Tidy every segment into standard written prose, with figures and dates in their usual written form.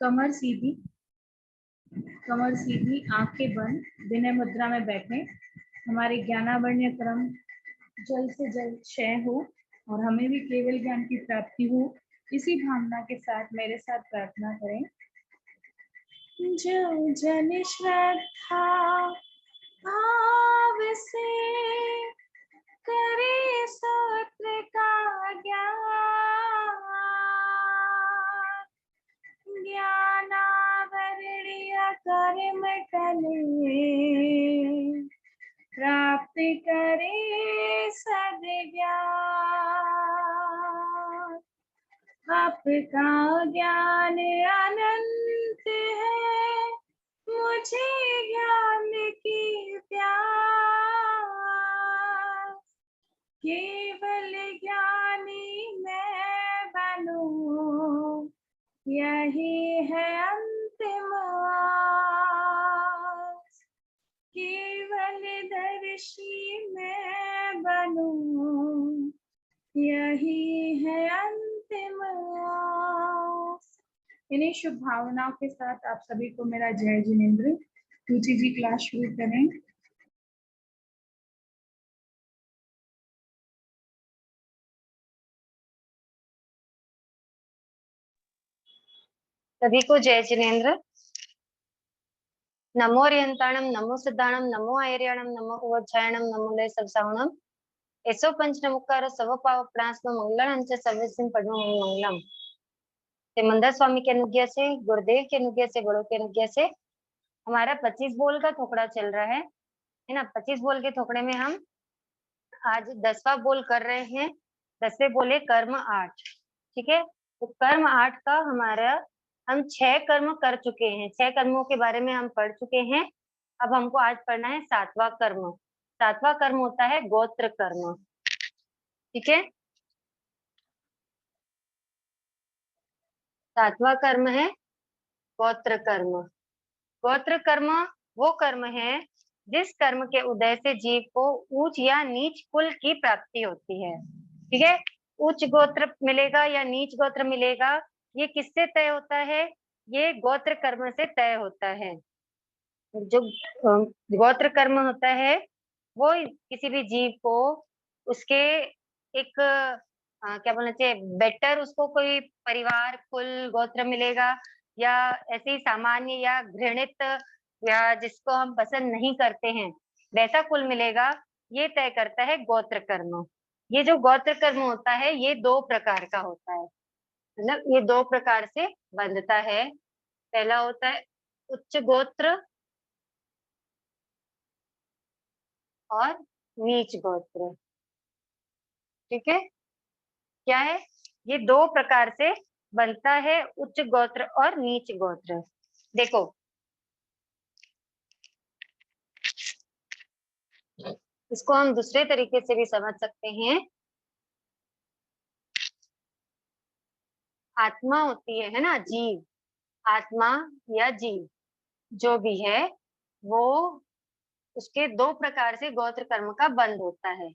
कमर सीधी, आंखें बंद, विनय मुद्रा में बैठे। हमारे ज्ञानावर्ण क्रम जल्द से जल्द क्षय हो और हमें भी केवल ज्ञान की प्राप्ति हो, इसी भावना के साथ मेरे साथ प्रार्थना करें। जो जन श्रद्धा भाव से करे सूत्र का ज्ञानावरणीय कर्म टले, प्राप्त करे सद्ज्ञान। आपका ज्ञान अनंत है, मुझे ज्ञान की प्यास। केवल ज्ञानी मैं बनूं, यही है अंतिम आस। केवल दर्शी मैं बनूं, यही है अंतिम आस। इन्हीं शुभ भावनाओं के साथ आप सभी को मेरा जय जिनेंद्र। रुचि जी क्लास शुरू करें। सभी को जय जिनेंद्र। नमो रियंताणम, नमो सिद्धाणम, नमो आयर्याणम, नमो उवज्जायणम, नमो लय सबसावणम। एसो पंच नमुकार सव पाव प्राणस्म मंगलांच सर्वसिम पद्म मंगलम। सिमंदर स्वामी के अनुज्ञा से, गुरुदेव के अनुज्ञा से, बड़ों के अनुज्ञा से हमारा 25 बोल का थोकड़ा चल रहा है ना। 25 बोल के थोकड़े में हम आज 10वां बोल कर रहे हैं। 10वें बोले कर्म 8। ठीक है, तो कर्म 8 का हमारा हम 6 कर्म कर चुके हैं। 6 कर्मों के बारे में हम पढ़ चुके हैं। अब हमको आज पढ़ना है 7वां कर्म। 7वां कर्म होता है गोत्र कर्म। ठीक है, 7वां कर्म है गोत्र कर्म। गोत्र कर्म वो कर्म है जिस कर्म के उदय से जीव को ऊंच या नीच कुल की प्राप्ति होती है। ठीक है, उच्च गोत्र मिलेगा या नीच गोत्र मिलेगा, ये किससे तय होता है? ये गोत्र कर्म से तय होता है। जो गोत्र कर्म होता है वो किसी भी जीव को उसके एक क्या बोलना चाहिए, बेटर उसको कोई परिवार कुल गोत्र मिलेगा, या ऐसे ही सामान्य या घृणित या जिसको हम पसंद नहीं करते हैं वैसा कुल मिलेगा, ये तय करता है गोत्र कर्म। ये जो गोत्र कर्म होता है ये 2 प्रकार का होता है, मतलब ये 2 प्रकार से बंधता है। पहला होता है उच्च गोत्र और नीच गोत्र। ठीक है, क्या है? ये 2 प्रकार से बनता है, उच्च गोत्र और नीच गोत्र। देखो, इसको हम दूसरे तरीके से भी समझ सकते हैं। आत्मा होती है ना, जीव, आत्मा या जीव जो भी है वो उसके 2 प्रकार से गोत्र कर्म का बंध होता है।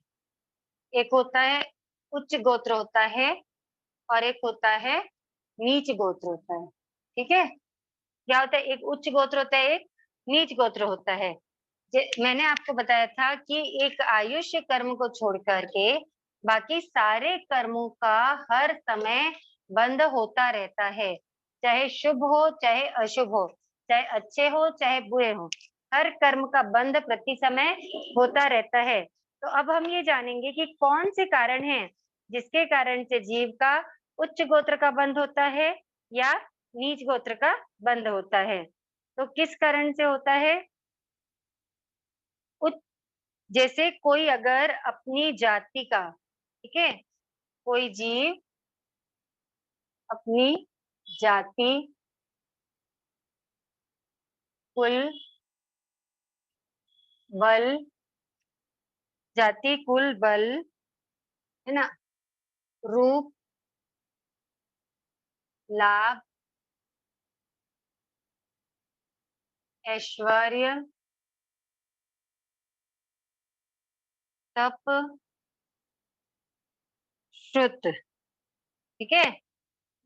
एक होता है उच्च गोत्र होता है और एक होता है नीच गोत्र होता है। ठीक है, क्या होता है? एक उच्च गोत्र होता है, एक नीच गोत्र होता है। मैंने आपको बताया था कि एक आयुष्य कर्म को छोड़ करके बाकी सारे कर्मों का हर समय बंध होता रहता है, चाहे शुभ हो चाहे अशुभ हो, चाहे अच्छे हो चाहे बुरे हो, हर कर्म का बंध प्रति समय होता रहता है। तो अब हम ये जानेंगे कि कौन से कारण हैं जिसके कारण से जीव का उच्च गोत्र का बंध होता है या नीच गोत्र का बंध होता है। तो किस कारण से होता है? जैसे कोई अगर अपनी जाति का, ठीक है, कोई जीव अपनी जाति, कुल, बल, जाति कुल बल, है ना, रूप, लाभ, ऐश्वर्य, तप, श्रुत। ठीक है,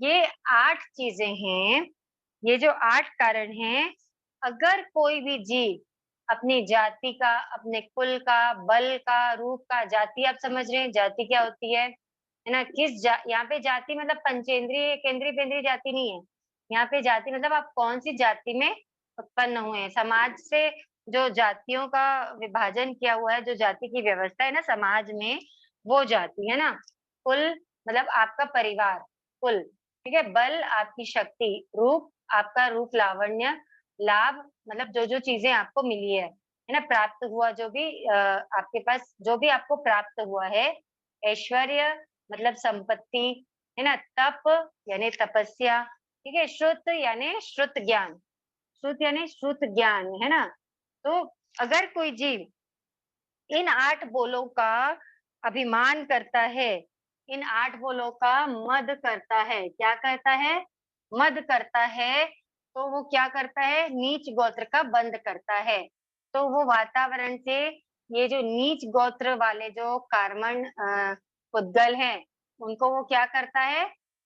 ये 8 चीजें हैं ये जो 8 कारण हैं, अगर कोई भी जीव अपनी जाति का, अपने कुल का, बल का, रूप का, जाति आप समझ रहे हैं जाति क्या होती है ना? यहाँ पे जाति मतलब पंचेंद्रिय, केंद्रीय पेंद्रीय जाति नहीं है। यहाँ पे जाति मतलब आप कौन सी जाति में उत्पन्न हुए हैं। समाज से जो जातियों का विभाजन किया हुआ है, जो जाति की व्यवस्था है ना समाज में, वो जाति है ना। कुल मतलब आपका परिवार, कुल, ठीक है। बल आपकी शक्ति, रूप आपका रूप लावण्य, लाभ मतलब जो जो चीजें आपको मिली है ना, प्राप्त हुआ जो भी आपके पास जो भी आपको प्राप्त हुआ है। ऐश्वर्य मतलब संपत्ति, है ना। तप यानी तपस्या, ठीक है। श्रुत यानी श्रुत ज्ञान, श्रुत यानी श्रुत ज्ञान, है ना। तो अगर कोई जीव इन 8 बोलों का अभिमान करता है, इन 8 बोलों का मद करता है, क्या करता है? मद करता है। तो वो क्या करता है? नीच गोत्र का बंध करता है। तो वो वातावरण से ये जो नीच गोत्र वाले जो कार्बन पुद्गल हैं, उनको वो क्या करता है?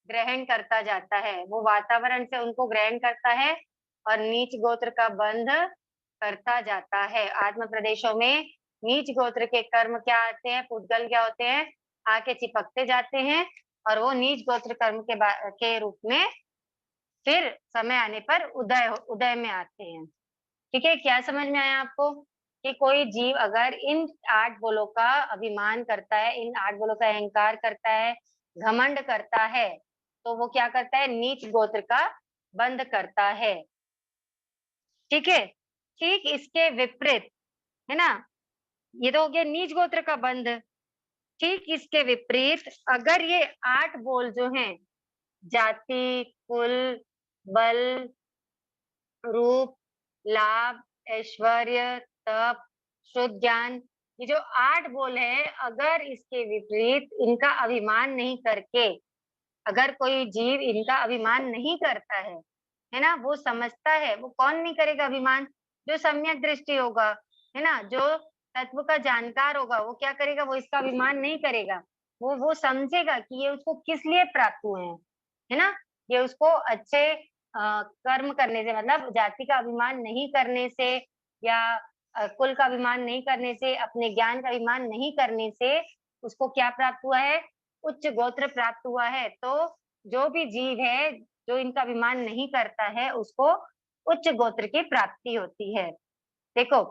ग्रहण करता जाता है। वो वातावरण से उनको ग्रहण करता है और नीच गोत्र का बंध करता जाता है। आत्म प्रदेशों में नीच गोत्र के कर्म क्या आते हैं, पुद्गल क्या होते हैं, आके चिपकते जाते हैं और वो नीच गोत्र कर्म के रूप में फिर समय आने पर उदय में आते हैं। ठीक है, क्या समझ में आया आपको? कि कोई जीव अगर इन 8 बोलों का अभिमान करता है, इन 8 बोलों का अहंकार करता है, घमंड करता है, तो वो क्या करता है? नीच गोत्र का बंध करता है। ठीक है, ठीक इसके विपरीत, है ना, ये तो हो गया नीच गोत्र का बंध। ठीक इसके विपरीत अगर ये 8 बोल जो हैं, जाति, कुल, बल, रूप, लाभ, ऐश्वर्य, तप, शुद्ध ज्ञान, ये जो 8 बोल है, अगर इसके विपरीत इनका अभिमान नहीं करके, अगर कोई जीव इनका अभिमान नहीं करता है ना, वो समझता है, वो कौन नहीं करेगा अभिमान? जो सम्यक दृष्टि होगा, है ना, जो तत्व का जानकार होगा, वो क्या करेगा? वो इसका अभिमान नहीं करेगा। वो समझेगा कि ये उसको किस लिए प्राप्त हुए हैं, है ना। ये उसको अच्छे कर्म करने से, मतलब जाति का अभिमान नहीं करने से या कुल का अभिमान नहीं करने से, अपने ज्ञान का अभिमान नहीं करने से उसको क्या प्राप्त हुआ है? उच्च गोत्र प्राप्त हुआ है। तो जो भी जीव है जो इनका अभिमान नहीं करता है, उसको उच्च गोत्र की प्राप्ति होती है। देखो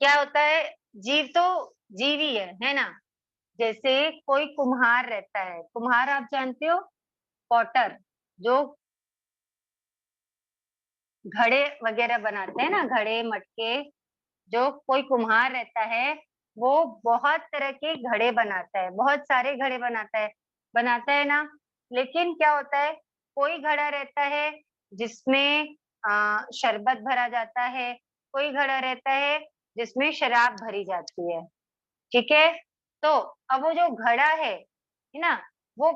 क्या होता है, जीव तो जीव ही है ना। जैसे कोई कुम्हार रहता है, कुम्हार आप जानते हो, पॉटर, जो घड़े वगैरह बनाते हैं ना, घड़े मटके, जो कोई कुम्हार रहता है, वो बहुत तरह के घड़े बनाता है, बहुत सारे घड़े बनाता है ना। लेकिन क्या होता है, कोई घड़ा रहता है जिसमें शरबत भरा जाता है, कोई घड़ा रहता है जिसमें शराब भरी जाती है। ठीक है, तो अब वो जो घड़ा है ना, वो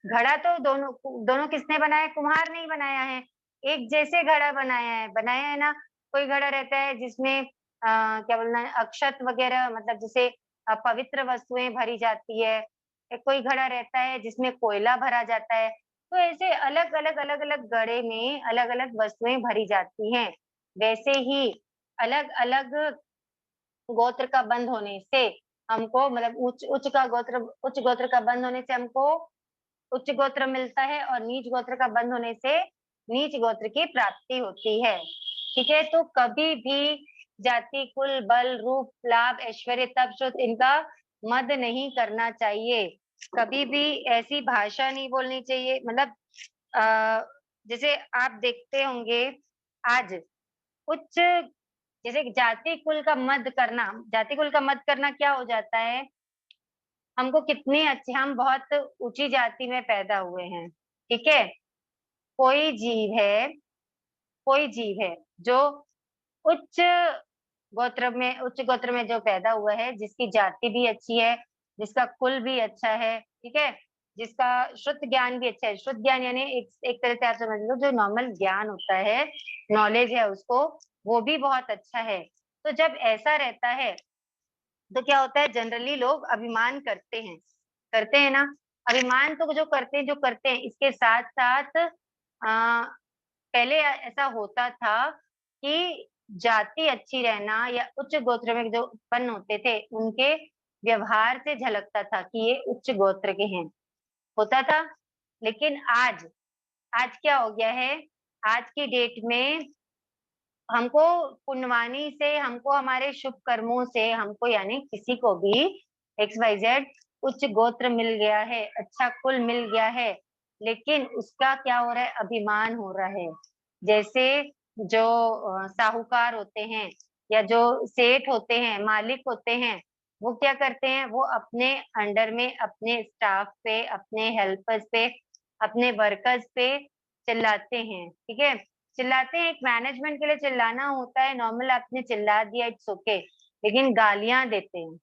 घड़ा तो दोनों दोनों किसने बनाया? कुम्हार ने ही बनाया है। एक जैसे घड़ा बनाया है ना। कोई घड़ा रहता है जिसमें क्या बोलना है, अक्षत वगैरह, मतलब जैसे पवित्र वस्तुएं भरी जाती है। एक कोई घड़ा रहता है जिसमें कोयला भरा जाता है। तो ऐसे अलग अलग घड़े में अलग अलग वस्तुएं भरी जाती हैं। वैसे ही अलग अलग गोत्र का बंध होने से हमको, मतलब उच्च गोत्र का बंध होने से हमको उच्च गोत्र मिलता है और नीच गोत्र का बंध होने से नीच गोत्र की प्राप्ति होती है। ठीक है, तो कभी भी जाति, कुल, बल, रूप, लाभ, ऐश्वर्य, तप, श्रुत, इनका मद नहीं करना चाहिए। कभी भी ऐसी भाषा नहीं बोलनी चाहिए। मतलब आ, जैसे आप देखते होंगे आज उच्च, जैसे जाति कुल का मद करना, जाति कुल का मद करना क्या हो जाता है, हमको कितनी अच्छी, हम बहुत ऊंची जाति में पैदा हुए हैं। ठीक है, कोई जीव है, कोई जीव है जो उच्च उच्च गोत्र में जो पैदा हुआ है, जिसकी जाति भी अच्छी है, जिसका कुल भी अच्छा है, ठीक है, जिसका शुद्ध ज्ञान भी अच्छा है। शुद्ध ज्ञान यानी एक तरह से आप समझ लो जो नॉर्मल ज्ञान होता है, नॉलेज है उसको, वो भी बहुत अच्छा है। तो जब ऐसा रहता है तो क्या होता है, जनरली लोग अभिमान करते हैं ना। अभिमान तो जो करते हैं इसके साथ साथ पहले ऐसा होता था कि जाति अच्छी रहना या उच्च गोत्र में जो उत्पन्न होते थे उनके व्यवहार से झलकता था कि ये उच्च गोत्र के हैं, होता था। लेकिन आज आज क्या हो गया है, आज की डेट में हमको पुण्यवानी से, हमको हमारे शुभ कर्मों से, हमको यानी किसी को भी XYZ उच्च गोत्र मिल गया है, अच्छा कुल मिल गया है, लेकिन उसका क्या हो रहा है, अभिमान हो रहा है। जैसे जो साहूकार होते हैं या जो सेठ होते हैं, मालिक होते हैं, वो क्या करते हैं, वो अपने अंडर में अपने स्टाफ पे, अपने हेल्पर्स पे, अपने वर्कर्स पे चिल्लाते हैं, ठीक है। चिल्लाते हैं, एक मैनेजमेंट के लिए चिल्लाना होता है, नॉर्मल आपने चिल्ला दिया, इट्स ओके, लेकिन गालियां देते हैं।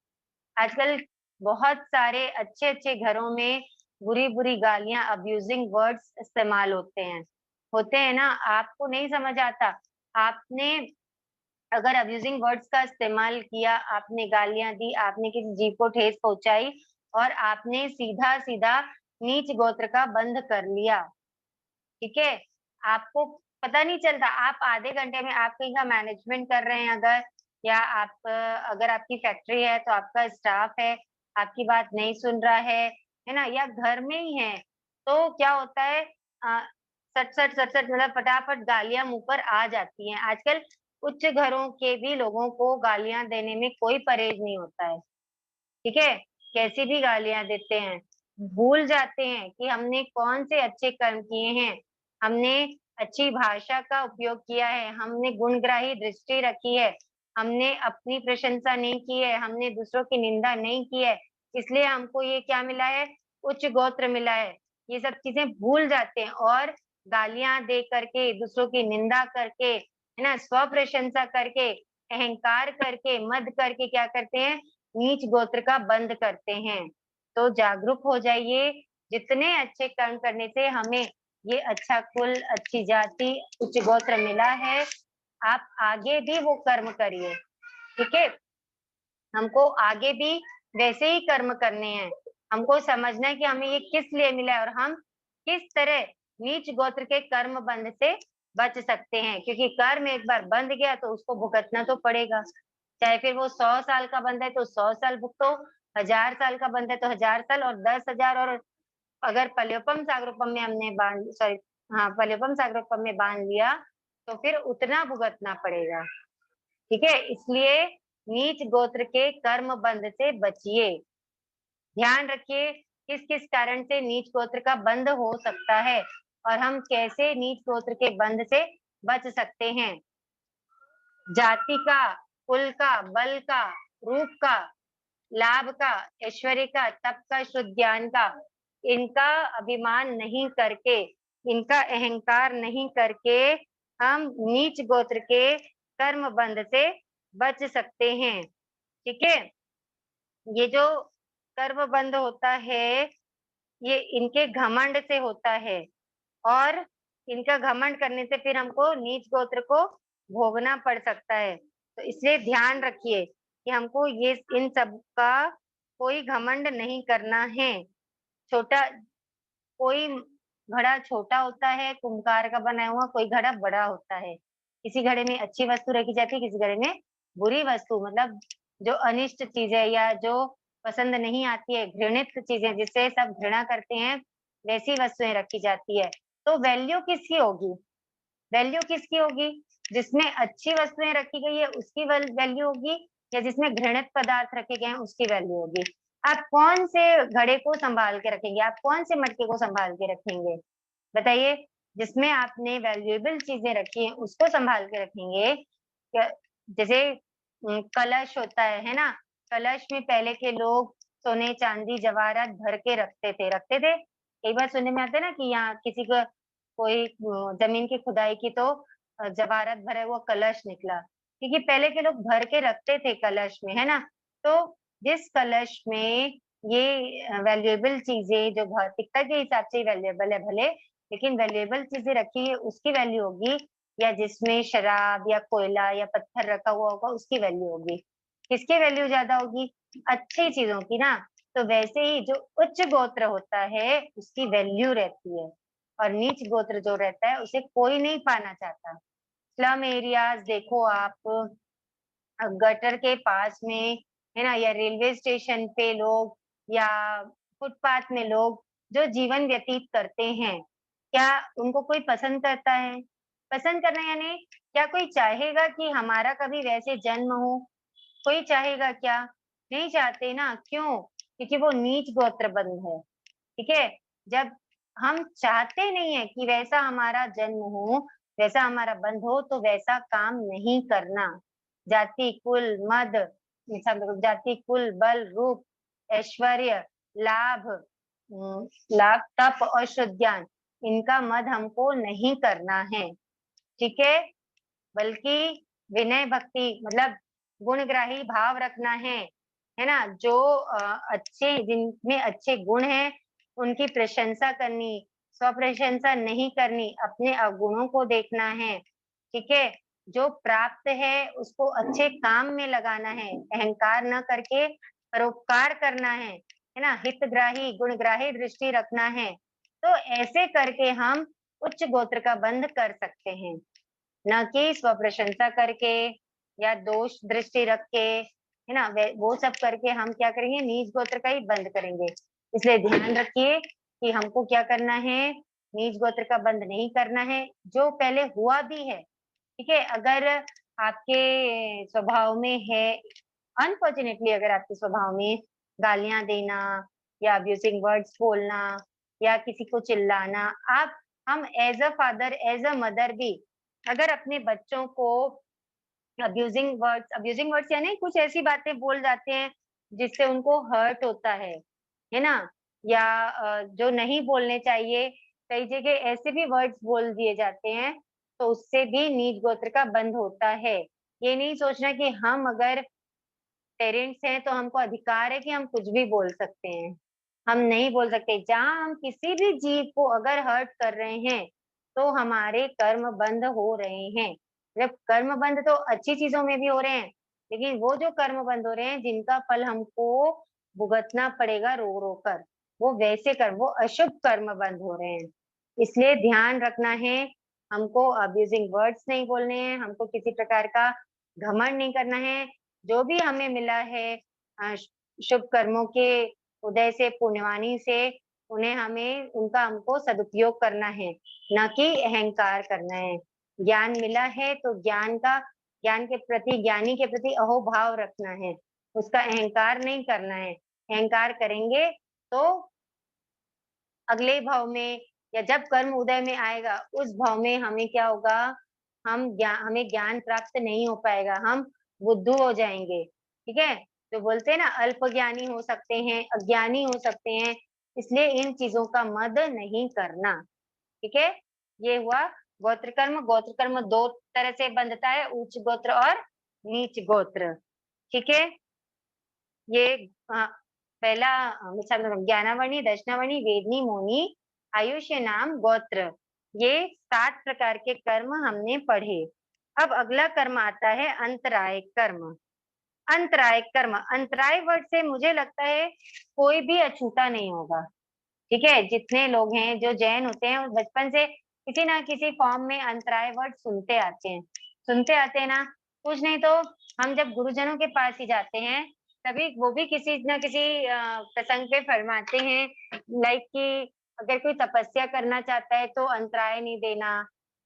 आजकल बहुत सारे अच्छे अच्छे घरों में बुरी बुरी गालियां, अब्यूजिंग वर्ड्स इस्तेमाल होते हैं ना, आपको नहीं समझ आता। आपने अगर अब्यूजिंग वर्ड्स का इस्तेमाल किया, आपने गालियां दी, आपने किसी जीव को ठेस पहुंचाई और आपने सीधा सीधा नीच गोत्र का बंध कर लिया, ठीक है। आपको पता नहीं चलता, आप आधे घंटे में आप कहीं का मैनेजमेंट कर रहे हैं अगर, या आप अगर आपकी फैक्ट्री है तो आपका स्टाफ है, आपकी बात नहीं सुन रहा है ना, या घर में ही है, तो क्या होता है, सट सट सट सट मतलब फटाफट गालियां मुंह पर आ जाती हैं। आजकल उच्च घरों के भी लोगों को गालियां देने में कोई परहेज नहीं होता है, ठीक है। कैसी भी गालियां देते हैं, भूल जाते हैं कि हमने कौन से अच्छे कर्म किए हैं, हमने अच्छी भाषा का उपयोग किया है, हमने गुणग्राही दृष्टि रखी है, हमने अपनी प्रशंसा नहीं की है, हमने दूसरों की निंदा नहीं की है, इसलिए हमको ये क्या मिला है, उच्च गोत्र मिला है। ये सब चीजें भूल जाते हैं और गालियां दे करके, दूसरों की निंदा करके, है ना, स्व प्रशंसा करके, अहंकार करके, मद करके क्या करते हैं, नीच गोत्र का बंद करते हैं। तो जागरूक हो जाइए, जितने अच्छे कर्म करने से हमें ये अच्छा कुल, अच्छी जाति, उच्च गोत्र मिला है, आप आगे भी वो कर्म करिए, ठीक है। हमको आगे भी वैसे ही कर्म करने हैं, हमको समझना है कि हमें ये किस लिए मिला है और हम किस तरह नीच गोत्र के कर्म बंध से बच सकते हैं, क्योंकि कर्म एक बार बंध गया तो उसको भुगतना तो पड़ेगा। चाहे फिर वो 100 साल का बंध है तो 100 साल भुगतो, 1000 साल का बंध है तो 1000 साल, और 10,000, और अगर पल्योपम सागरोपम में हमने बांध, सॉरी, हाँ, पल्योपम सागरोपम में बांध लिया तो फिर उतना भुगतना पड़ेगा, ठीक है। इसलिए नीच गोत्र के कर्म बंध से बचिए। ध्यान रखिए किस किस कारण से नीच गोत्र का बंध हो सकता है और हम कैसे नीच गोत्र के बंध से बच सकते हैं। जाति का, कुल का, बल का, रूप का, लाभ का, ऐश्वर्य का, तप का, शुद्ध ज्ञान का, इनका अभिमान नहीं करके, इनका अहंकार नहीं करके हम नीच गोत्र के कर्म बंध से बच सकते हैं, ठीक है। ये जो कर्म बंध होता है, ये इनके घमंड से होता है और इनका घमंड करने से फिर हमको नीच गोत्र को भोगना पड़ सकता है। तो इसलिए ध्यान रखिए कि हमको ये इन सब का कोई घमंड नहीं करना है। छोटा, कोई घड़ा छोटा होता है कुम्हार का बनाया हुआ, कोई घड़ा बड़ा होता है। किसी घड़े में अच्छी वस्तु रखी जाती है, किसी घड़े में बुरी वस्तु, मतलब जो अनिष्ट चीजें या जो पसंद नहीं आती है, घृणित चीजें जिससे सब घृणा करते हैं, वैसी वस्तुएं रखी जाती है। तो वैल्यू किसकी होगी, वैल्यू किसकी होगी, जिसमें अच्छी वस्तुएं रखी गई है उसकी वैल्यू होगी, या जिसमें घृणित पदार्थ रखे गए हैं उसकी वैल्यू होगी। आप कौन से घड़े को संभाल के रखेंगे, आप कौन से मटके को संभाल के रखेंगे, बताइए। जिसमें आपने वैल्यूएबल चीजें रखी हैं उसको संभाल के रखेंगे। जैसे कलश होता है ना, कलश में पहले के लोग सोने चांदी जवाहरात भर के रखते थे। कई बार सुनने में आता है ना कि यहाँ किसी को कोई जमीन की खुदाई की तो जवाहरात भरा हुआ कलश निकला, क्योंकि पहले के लोग भर के रखते थे कलश में, है ना। तो जिस कलश में ये वैल्यूएबल चीजें, जो भौतिकता के हिसाब से वैल्यूएबल है भले, लेकिन वैल्यूएबल चीजें रखी है उसकी वैल्यू होगी, या जिसमें शराब या कोयला या पत्थर रखा हुआ होगा उसकी वैल्यू होगी। किसकी वैल्यू ज्यादा होगी, अच्छी चीजों की ना। तो वैसे ही जो उच्च गोत्र होता है उसकी वैल्यू रहती है, और नीच गोत्र जो रहता है उसे कोई नहीं पाना चाहता। स्लम एरियाज देखो आप, गटर के पास में, है ना, या रेलवे स्टेशन पे लोग, या फुटपाथ में लोग जो जीवन व्यतीत करते हैं, क्या उनको कोई पसंद करता है? पसंद करना यानी क्या कोई चाहेगा कि हमारा कभी वैसे जन्म हो? कोई चाहेगा क्या? नहीं चाहते ना, क्यों? क्योंकि वो नीच गोत्र बंद है। ठीक है? जब हम चाहते नहीं है कि वैसा हमारा जन्म हो, वैसा हमारा बंध हो, तो वैसा काम नहीं करना। जाति, कुल, मद, सब जाति, कुल, बल, रूप, ऐश्वर्य, लाभ, लाभ, तप और शुद्ध ज्ञान, इनका मद हमको नहीं करना है। ठीक है? बल्कि विनय भक्ति मतलब गुणग्राही भाव रखना है ना? जो अच्छे, जिनमें अच्छे गुण हैं उनकी प्रशंसा करनी, स्व प्रशंसा नहीं करनी, अपने अवगुणों को देखना है। ठीक है? जो प्राप्त है उसको अच्छे काम में लगाना है, अहंकार न करके परोपकार करना है ना? हितग्राही गुणग्राही दृष्टि रखना है। तो ऐसे करके हम उच्च गोत्र का बंध कर सकते हैं, न कि स्व प्रशंसा करके या दोष दृष्टि रख के, है ना? वो सब करके हम क्या करेंगे? नीच गोत्र का ही बंद करेंगे। इसलिए ध्यान रखिए कि हमको क्या करना है? नीच गोत्र का बंद नहीं करना है, जो पहले हुआ भी है। ठीक है? अगर आपके स्वभाव में है, अनफॉर्चुनेटली अगर आपके स्वभाव में गालियां देना या अब्यूजिंग वर्ड्स बोलना या किसी को चिल्लाना, आप हम as a father, as a mother भी अगर अपने बच्चों को अब्यूजिंग वर्ड्स यानी कुछ ऐसी बातें बोल जाते हैं जिससे उनको हर्ट होता है ना? या जो नहीं बोलने चाहिए, कई जगह ऐसे भी वर्ड्स बोल दिए जाते हैं, तो उससे भी नीच गोत्र का बंध होता है। ये नहीं सोचना कि हम अगर पेरेंट्स हैं तो हमको अधिकार है कि हम कुछ भी बोल सकते हैं। हम नहीं बोल सकते। जहाँ हम किसी भी जीव को अगर हर्ट कर रहे हैं, तो हमारे कर्म बंद हो रहे हैं। जब कर्म बंद तो अच्छी चीजों में भी हो रहे हैं, लेकिन वो जो कर्म बंद हो रहे हैं जिनका फल हमको भुगतना पड़ेगा रो रो कर, वो वैसे कर्म, वो अशुभ कर्म बंद हो रहे हैं। इसलिए ध्यान रखना है, हमको अब्यूजिंग वर्ड्स नहीं बोलने हैं, हमको किसी प्रकार का घमंड नहीं करना है। जो भी हमें मिला है शुभ कर्मों के उदय से, पुण्यवानी से, उन्हें हमें उनका हमको सदुपयोग करना है, न कि अहंकार करना है। ज्ञान मिला है तो ज्ञान के प्रति, ज्ञानी के प्रति अहोभाव रखना है, उसका अहंकार नहीं करना है। अहंकार करेंगे तो अगले भाव में या जब कर्म उदय में आएगा उस भाव में हमें क्या होगा? हमें ज्ञान प्राप्त नहीं हो पाएगा, हम बुद्धू हो जाएंगे। ठीक है? तो बोलते हैं ना, अल्प ज्ञानी हो सकते हैं, अज्ञानी हो सकते हैं, इसलिए इन चीजों का मद नहीं करना। ठीक है? ये हुआ गोत्र कर्म। गोत्र कर्म दो तरह से बंधता है, उच्च गोत्र और नीच गोत्र। ठीक है? ये पहला ज्ञानावणी, दशनावणी, वेदनी, मोनी, आयुष्य, नाम, गोत्र, ये 7 प्रकार के कर्म हमने पढ़े। अब अगला कर्म आता है अंतराय कर्म। अंतराय कर्म, अंतराय वर्ड से मुझे लगता है कोई भी अछूता नहीं होगा। ठीक है? जितने लोग हैं जो जैन होते हैं, वो बचपन से किसी ना किसी फॉर्म में अंतराय वर्ड सुनते आते हैं ना। कुछ नहीं तो हम जब गुरुजनों के पास ही जाते हैं, तभी वो भी किसी ना किसी प्रसंग पे फरमाते हैं, लाइक कि अगर कोई तपस्या करना चाहता है तो अंतराय नहीं देना,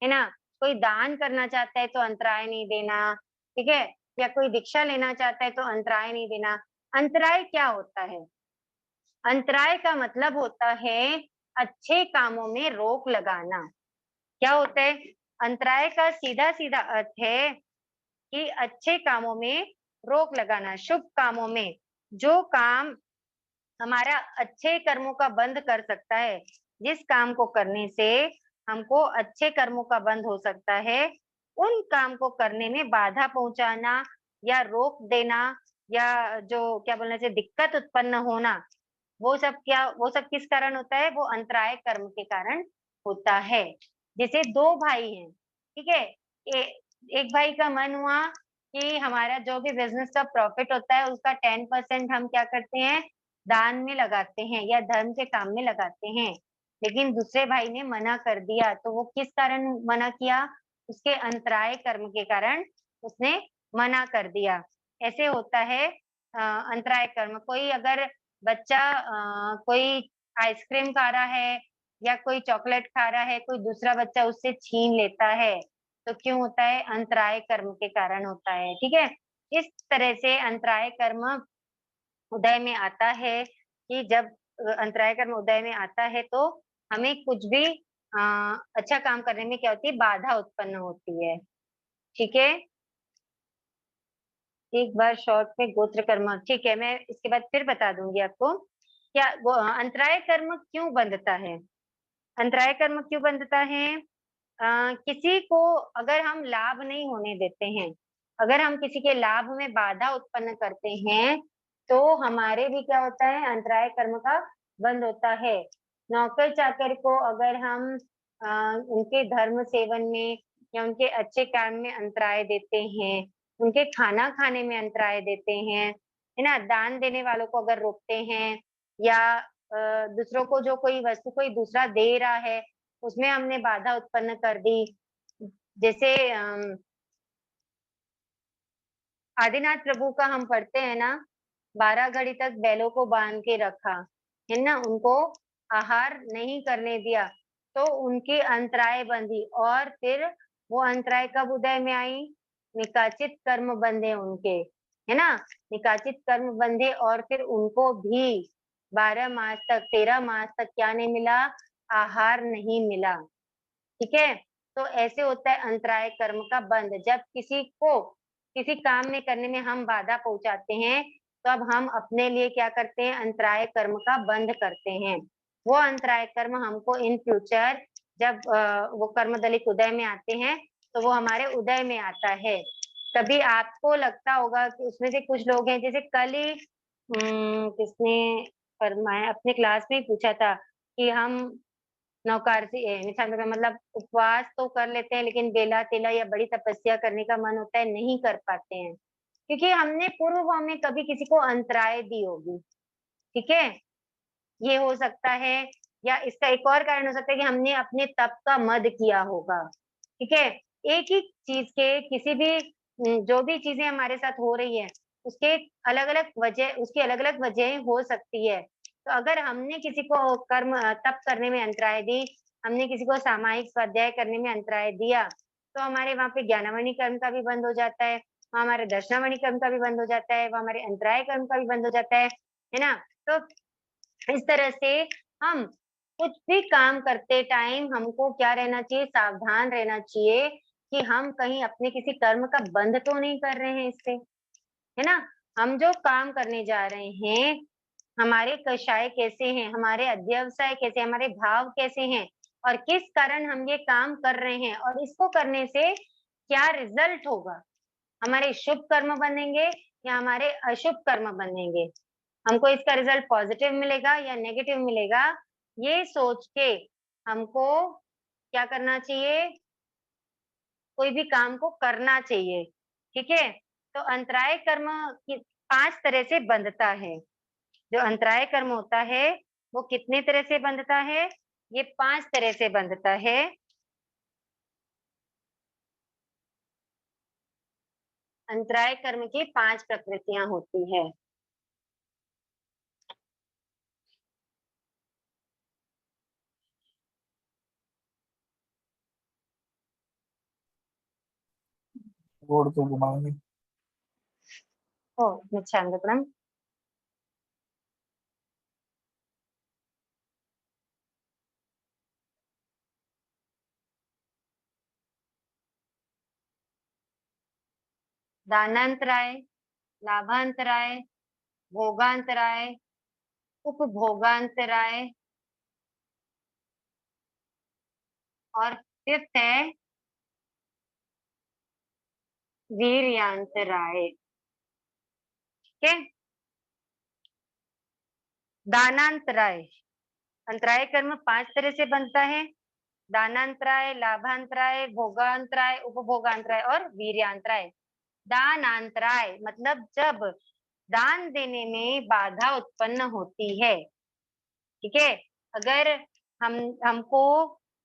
है ना? कोई दान करना चाहता है तो अंतराय नहीं देना। ठीक है? या कोई दीक्षा लेना चाहता है तो अंतराय नहीं देना। अंतराय क्या होता है? अंतराय का मतलब होता है अच्छे कामों में रोक लगाना। क्या होता है? अंतराय का सीधा सीधा अर्थ है कि अच्छे कामों में रोक लगाना, शुभ कामों में। जो काम हमारा अच्छे कर्मों का बंद कर सकता है, जिस काम को करने से हमको अच्छे कर्मों का बंद हो सकता है, उन काम को करने में बाधा पहुंचाना या रोक देना, या जो क्या बोलना चाहिए, दिक्कत उत्पन्न होना, वो सब किस कारण होता है? वो अंतराय कर्म के कारण होता है। जैसे 2 भाई हैं, ठीक है? एक भाई का मन हुआ कि हमारा जो भी बिजनेस का प्रॉफिट होता है उसका 10% हम क्या करते हैं? दान में लगाते हैं या धर्म के काम में लगाते हैं। लेकिन दूसरे भाई ने मना कर दिया, तो वो किस कारण मना किया? उसके अंतराय कर्म के कारण उसने मना कर दिया। ऐसे होता है अंतराय कर्म। कोई अगर बच्चा कोई आइसक्रीम खा रहा है या कोई चॉकलेट खा रहा है, कोई दूसरा बच्चा उससे छीन लेता है, तो क्यों होता है? अंतराय कर्म के कारण होता है। ठीक है, इस तरह से अंतराय कर्म उदय में आता है कि जब अंतराय कर्म उदय में आता है तो हमें कुछ भी अच्छा काम करने में क्या होती है? बाधा उत्पन्न होती है। ठीक है, एक बार शॉर्ट में गोत्र कर्म, ठीक है, मैं इसके बाद फिर बता दूंगी आपको। क्या अंतराय कर्म क्यों बंधता है? अंतराय कर्म क्यों बंधता है? किसी को अगर हम लाभ नहीं होने देते हैं, अगर हम किसी के लाभ में बाधा उत्पन्न करते हैं, तो हमारे भी क्या होता है? अंतराय कर्म का बंद होता है। नौकर चाकर को अगर हम उनके धर्म सेवन में या उनके अच्छे काम में अंतराय देते हैं, उनके खाना खाने में अंतराय देते हैं, है ना, दान देने वालों को अगर रोकते हैं, या दूसरों को जो कोई वस्तु कोई दूसरा दे रहा है उसमें हमने बाधा उत्पन्न कर दी, जैसे आदिनाथ प्रभु का हम पढ़ते हैं ना, 12 घड़ी तक बैलों को बांध के रखा, है ना, उनको आहार नहीं करने दिया, तो उनकी अंतराय बंधी, और फिर वो अंतराय कब उदय में आई? निकाचित कर्म बंधे उनके, है ना, निकाचित कर्म बंधे, और फिर उनको भी 12 मास तक, 13 मास तक क्या नहीं मिला? आहार नहीं मिला। ठीक है, तो ऐसे होता है अंतराय कर्म का बंध। जब किसी को किसी काम में करने में हम बाधा पहुंचाते हैं, तब हम अपने लिए क्या करते हैं? अंतराय कर्म का बंध करते हैं। वो अंतराय कर्म हमको इन फ्यूचर जब वो कर्म दलित उदय में आते हैं, तो वो हमारे उदय में आता है। तभी आपको लगता होगा कि उसमें से कुछ लोग हैं, जैसे कल ही किसने फरमाया, अपने क्लास में ही पूछा था कि हम नौकारसी निशान का मतलब उपवास तो कर लेते हैं, लेकिन बेला तेला या बड़ी तपस्या करने का मन होता है, नहीं कर पाते हैं, क्योंकि हमने पूर्व में कभी किसी को अंतराय दी होगी। ठीक है, ये हो सकता है, या इसका एक और कारण हो सकता है कि हमने अपने तप का मद किया होगा। ठीक है, एक ही चीज के किसी भी जो भी चीजें हमारे साथ हो रही है, उसके अलग अलग वजह, उसकी अलग अलग वजह हो सकती है। तो अगर हमने किसी को कर्म तप करने में अंतराय दी, हमने किसी को सामायिक स्वाध्याय करने में अंतराय दिया, तो हमारे वहां पे ज्ञानामणि कर्म का भी बंद हो जाता है, वहाँ हमारे दर्शनामणि कर्म का भी बंद हो जाता है, वहाँ हमारे अंतराय कर्म का भी बंद हो जाता है ना। तो इस तरह से हम कुछ भी काम करते टाइम हमको क्या रहना चाहिए? सावधान रहना चाहिए कि हम कहीं अपने किसी कर्म का बंध तो नहीं कर रहे हैं इससे, है ना। हम जो काम करने जा रहे हैं, हमारे कषाय कैसे हैं, हमारे अध्यवसाय कैसे, हमारे भाव कैसे हैं, और किस कारण हम ये काम कर रहे हैं, और इसको करने से क्या रिजल्ट होगा, हमारे शुभ कर्म बनेंगे या हमारे अशुभ कर्म बनेंगे, हमको इसका रिजल्ट पॉजिटिव मिलेगा या नेगेटिव मिलेगा, ये सोच के हमको क्या करना चाहिए? कोई भी काम को करना चाहिए। ठीक है, तो अंतराय कर्म की 5 तरह से बंधता है। जो अंतराय कर्म होता है वो कितने तरह से बंधता है? ये 5 तरह से बंधता है। अंतराय कर्म की 5 प्रकृतियां होती है। रोड तो घुमाएंगे। ओ नित्यानंद, दानांतराय, लाभांतराय, भोगांतराय, उपभोगांतराय, और फिफ्थ है वीर्यांतराय। ठीक है, दानांतराय, अंतराय कर्म 5 तरह से बनता है। दानांतराय, लाभांतराय, भोगांतराय, उपभोगांतराय और वीर्यांतराय। दानांतराय मतलब जब दान देने में बाधा उत्पन्न होती है। ठीक है, अगर हमको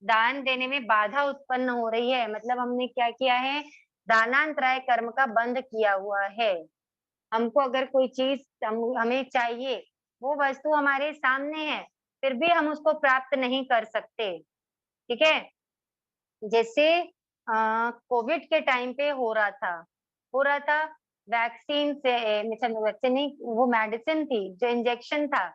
दान देने में बाधा उत्पन्न हो रही है, मतलब हमने क्या किया है, दानांतराय कर्म का बंध किया हुआ है। हमको अगर कोई चीज हमें चाहिए, वो वस्तु हमारे सामने है, फिर भी हम उसको प्राप्त नहीं कर सकते। ठीक है, जैसे कोविड के टाइम पे हो रहा था वैक्सीन से, वैक्सीन नहीं, वो मेडिसिन थी, जो इंजेक्शन था।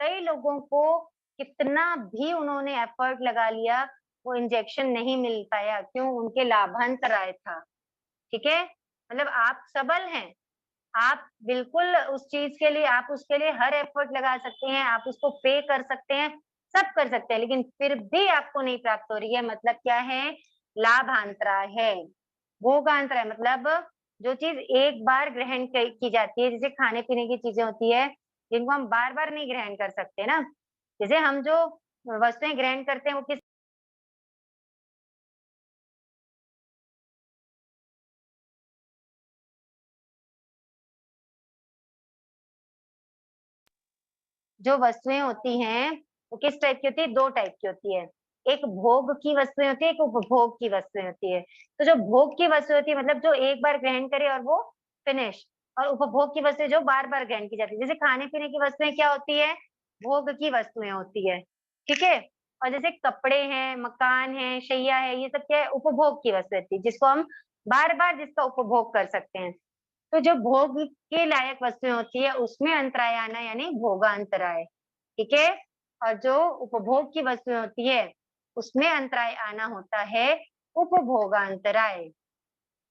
कई लोगों को कितना भी उन्होंने एफर्ट लगा लिया, वो इंजेक्शन नहीं मिल पाया। क्यों? उनके लाभांतर आया था। ठीक है, मतलब आप सबल हैं, आप बिल्कुल उस चीज के लिए, आप उसके लिए हर एफर्ट लगा सकते हैं, आप उसको पे कर सकते हैं, सब कर सकते हैं, लेकिन फिर भी आपको नहीं प्राप्त हो रही है। मतलब क्या है? लाभांतरा है। भोगांतरा है मतलब जो चीज एक बार ग्रहण की जाती है, जैसे खाने पीने की चीजें होती है जिनको हम बार बार नहीं ग्रहण कर सकते ना। जैसे हम जो वस्तुएं ग्रहण करते हैं वो किस जो वस्तुएं होती हैं वो किस टाइप की होती है? दो टाइप की होती है। एक भोग की वस्तुएं होती है, एक उपभोग की वस्तुएं होती है। तो जो भोग की वस्तु होती है मतलब जो एक बार ग्रहण करे और वो फिनिश, और उपभोग की वस्तुएं जो बार बार ग्रहण की जाती है। जैसे खाने पीने की वस्तुएं क्या होती है? भोग की वस्तुएं होती है। ठीक है, और जैसे कपड़े हैं, मकान है, शैया है, ये सब क्या है? उपभोग की वस्तु होती है, जिसको हम बार बार जिसका उपभोग कर सकते हैं। तो जो भोग के लायक वस्तुएं होती है उसमें अंतराय आना यानी भोगांतराय। ठीक है, और जो उपभोग की वस्तुएं होती है उसमें अंतराय आना होता है उपभोगांतराय।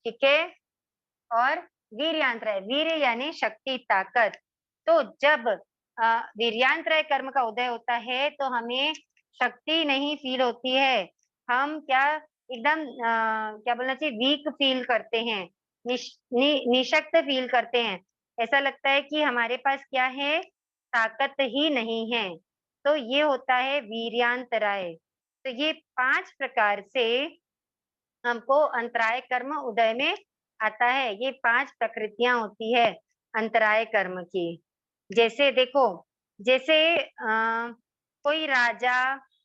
ठीक है, और वीर्यांतराय, वीर्य यानी शक्ति, ताकत। तो जब वीर्यांतराय कर्म का उदय होता है तो हमें शक्ति नहीं फील होती है, हम क्या एकदम क्या बोलना चाहिए, वीक फील करते हैं, निशक्त फील करते हैं। ऐसा लगता है कि हमारे पास क्या है? ताकत ही नहीं है। तो ये होता है वीर्यांतराय। तो ये 5 प्रकार से हमको अंतराय कर्म उदय में आता है। ये 5 प्रकृतियां होती है अंतराय कर्म की। जैसे देखो, जैसे कोई राजा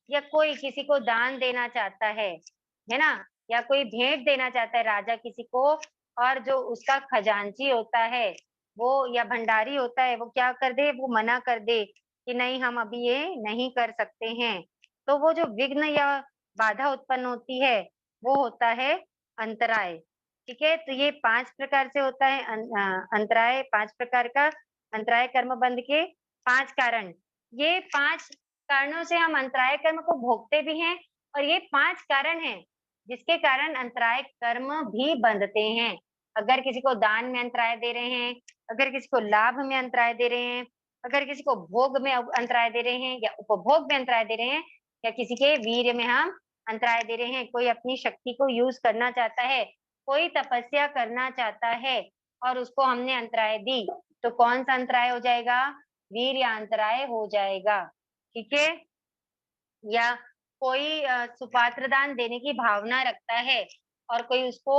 या कोई किसी को दान देना चाहता है ना, या कोई भेंट देना चाहता है राजा किसी को, और जो उसका खजांची होता है वो या भंडारी होता है वो क्या कर दे? वो मना कर दे कि नहीं, हम अभी ये नहीं कर सकते हैं। तो वो जो विघ्न या बाधा उत्पन्न होती है वो होता है अंतराय। ठीक है, तो ये 5 प्रकार से होता है अंतराय। 5 प्रकार का अंतराय कर्म बंध के 5 कारण। ये 5 कारणों से हम अंतराय कर्म को भोगते भी हैं, और ये 5 कारण हैं जिसके कारण अंतराय कर्म भी बंधते हैं। अगर किसी को दान में अंतराय दे रहे हैं, अगर किसी को लाभ में अंतराय दे रहे हैं, अगर किसी को भोग में अंतराय दे रहे हैं, या उपभोग में अंतराय दे रहे हैं, या किसी के वीर्य में हम अंतराय दे रहे हैं, कोई अपनी शक्ति को यूज करना चाहता है, कोई तपस्या करना चाहता है और उसको हमने अंतराय दी, तो कौन सा अंतराय हो जाएगा? वीर्यांतराय हो जाएगा। ठीक है, या कोई सुपात्र दान देने की भावना रखता है और कोई उसको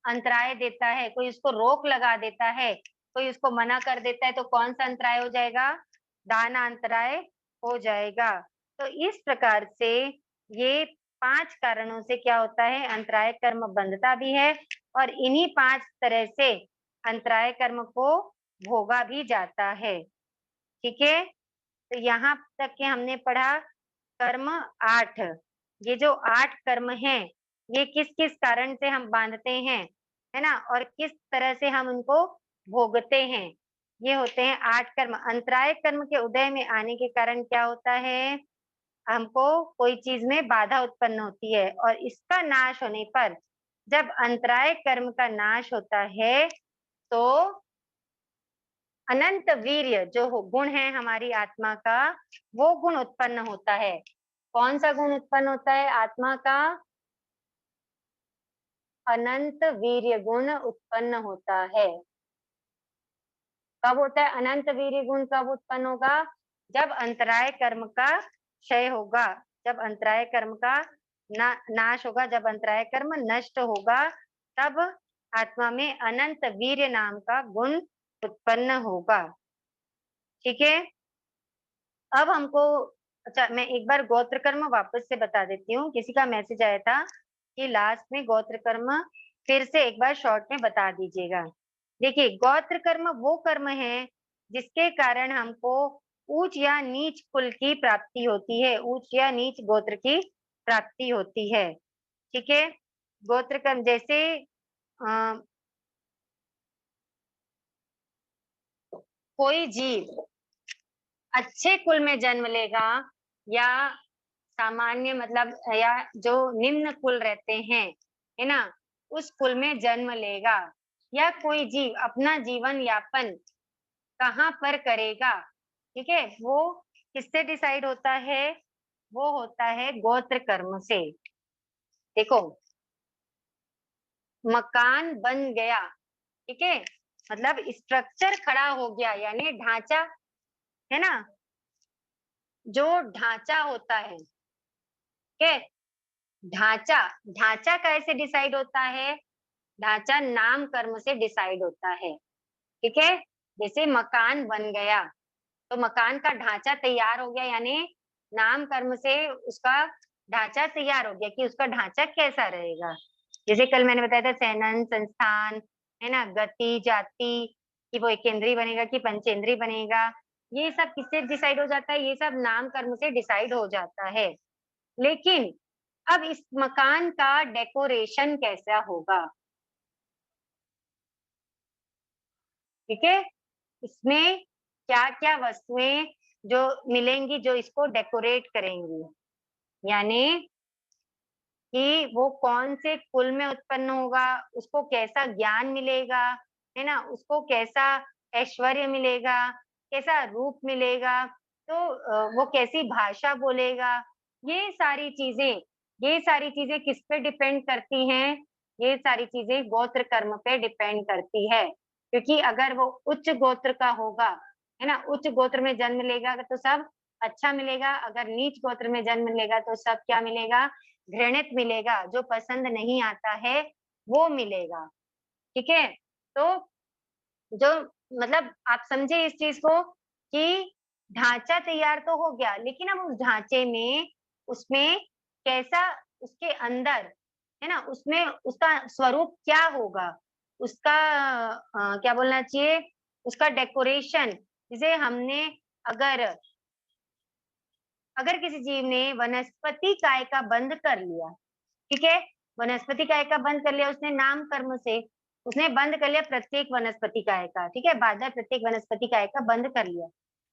अंतराय देता है, कोई उसको रोक लगा देता है, कोई उसको मना कर देता है, तो कौन सा अंतराय हो जाएगा? दानांतराय हो जाएगा। तो इस प्रकार से ये 5 कारणों से क्या होता है? अंतराय कर्म बंधता भी है, और इन्हीं 5 तरह से अंतराय कर्म को भोगा भी जाता है। ठीक है, तो यहाँ तक के हमने पढ़ा कर्म 8। ये जो 8 कर्म हैं ये किस किस कारण से हम बांधते हैं, है ना, और किस तरह से हम उनको भोगते हैं। ये होते हैं 8 कर्म। अंतराय कर्म के उदय में आने के कारण क्या होता है? हमको कोई चीज में बाधा उत्पन्न होती है, और इसका नाश होने पर, जब अंतराय कर्म का नाश होता है तो अनंत वीर्य जो गुण है हमारी आत्मा का, वो गुण उत्पन्न होता है। कौन सा गुण उत्पन्न होता है आत्मा का? अनंत वीर्य गुण उत्पन्न होता है। कब होता है अनंत वीर्य गुण? कब उत्पन्न होगा? जब अंतराय कर्म का क्षय होगा, जब अंतराय कर्म का नाश होगा, जब अंतराय कर्म नष्ट होगा, तब आत्मा में अनंत वीर्य नाम का गुण उत्पन्न होगा। ठीक है, अब हमको अच्छा, मैं एक बार गोत्र कर्म वापस से बता देती हूँ। किसी का मैसेज आया था कि लास्ट में गोत्र कर्म फिर से एक बार शॉर्ट में बता दीजिएगा। देखिए, गोत्र कर्म वो कर्म है जिसके कारण हमको ऊंच या नीच कुल की प्राप्ति होती है, ऊंच या नीच गोत्र की प्राप्ति होती है। ठीक है, गोत्र कर्म जैसे कोई जीव अच्छे कुल में जन्म लेगा या सामान्य मतलब या जो निम्न कुल रहते हैं, है ना, उस कुल में जन्म लेगा, या कोई जीव अपना जीवन यापन कहाँ पर करेगा, ठीक है, वो किससे डिसाइड होता है? वो होता है गोत्र कर्म से। देखो, मकान बन गया, ठीक है, मतलब स्ट्रक्चर खड़ा हो गया, यानी ढांचा, है ना, जो ढांचा होता है, ठीक है, ढांचा, ढांचा कैसे डिसाइड होता है? ढांचा नाम कर्म से डिसाइड होता है। ठीक है, जैसे मकान बन गया तो मकान का ढांचा तैयार हो गया, यानी नाम कर्म से उसका ढांचा तैयार हो गया कि उसका ढांचा कैसा रहेगा। जैसे कल मैंने बताया था सैनन, संस्थान, है ना, गति, जाति, कि वो एकेंद्रीय बनेगा कि पंचेंद्रीय बनेगा, ये सब किससे डिसाइड हो जाता है? ये सब नाम कर्म से डिसाइड हो जाता है। लेकिन अब इस मकान का डेकोरेशन कैसा होगा? ठीक है, इसमें क्या क्या वस्तुएं जो मिलेंगी जो इसको डेकोरेट करेंगी, यानी कि वो कौन से कुल में उत्पन्न होगा, उसको कैसा ज्ञान मिलेगा, है ना, उसको कैसा ऐश्वर्य मिलेगा, कैसा रूप मिलेगा, तो वो कैसी भाषा बोलेगा, ये सारी चीजें, ये सारी चीजें किस पे डिपेंड करती हैं? ये सारी चीजें गोत्र कर्म पे डिपेंड करती है। क्योंकि अगर वो उच्च गोत्र का होगा, है ना, उच्च गोत्र में जन्म लेगा तो सब अच्छा मिलेगा, अगर नीच गोत्र में जन्म लेगा तो सब क्या मिलेगा? घृणित मिलेगा, जो पसंद नहीं आता है वो मिलेगा। ठीक है, तो जो मतलब आप समझे इस चीज को कि ढांचा तैयार तो हो गया, लेकिन अब उस ढांचे में उसमें कैसा, उसके अंदर, है ना, उसमें उसका स्वरूप क्या होगा, उसका क्या बोलना चाहिए, उसका डेकोरेशन। जिसे हमने अगर अगर किसी जीव ने वनस्पति काय का बंध कर लिया, ठीक है, वनस्पति काय का बंद कर लिया उसने नाम कर्म से, उसने बंद कर लिया प्रत्येक वनस्पति काय का, ठीक है, बाधा प्रत्येक वनस्पति काय का बंद कर लिया।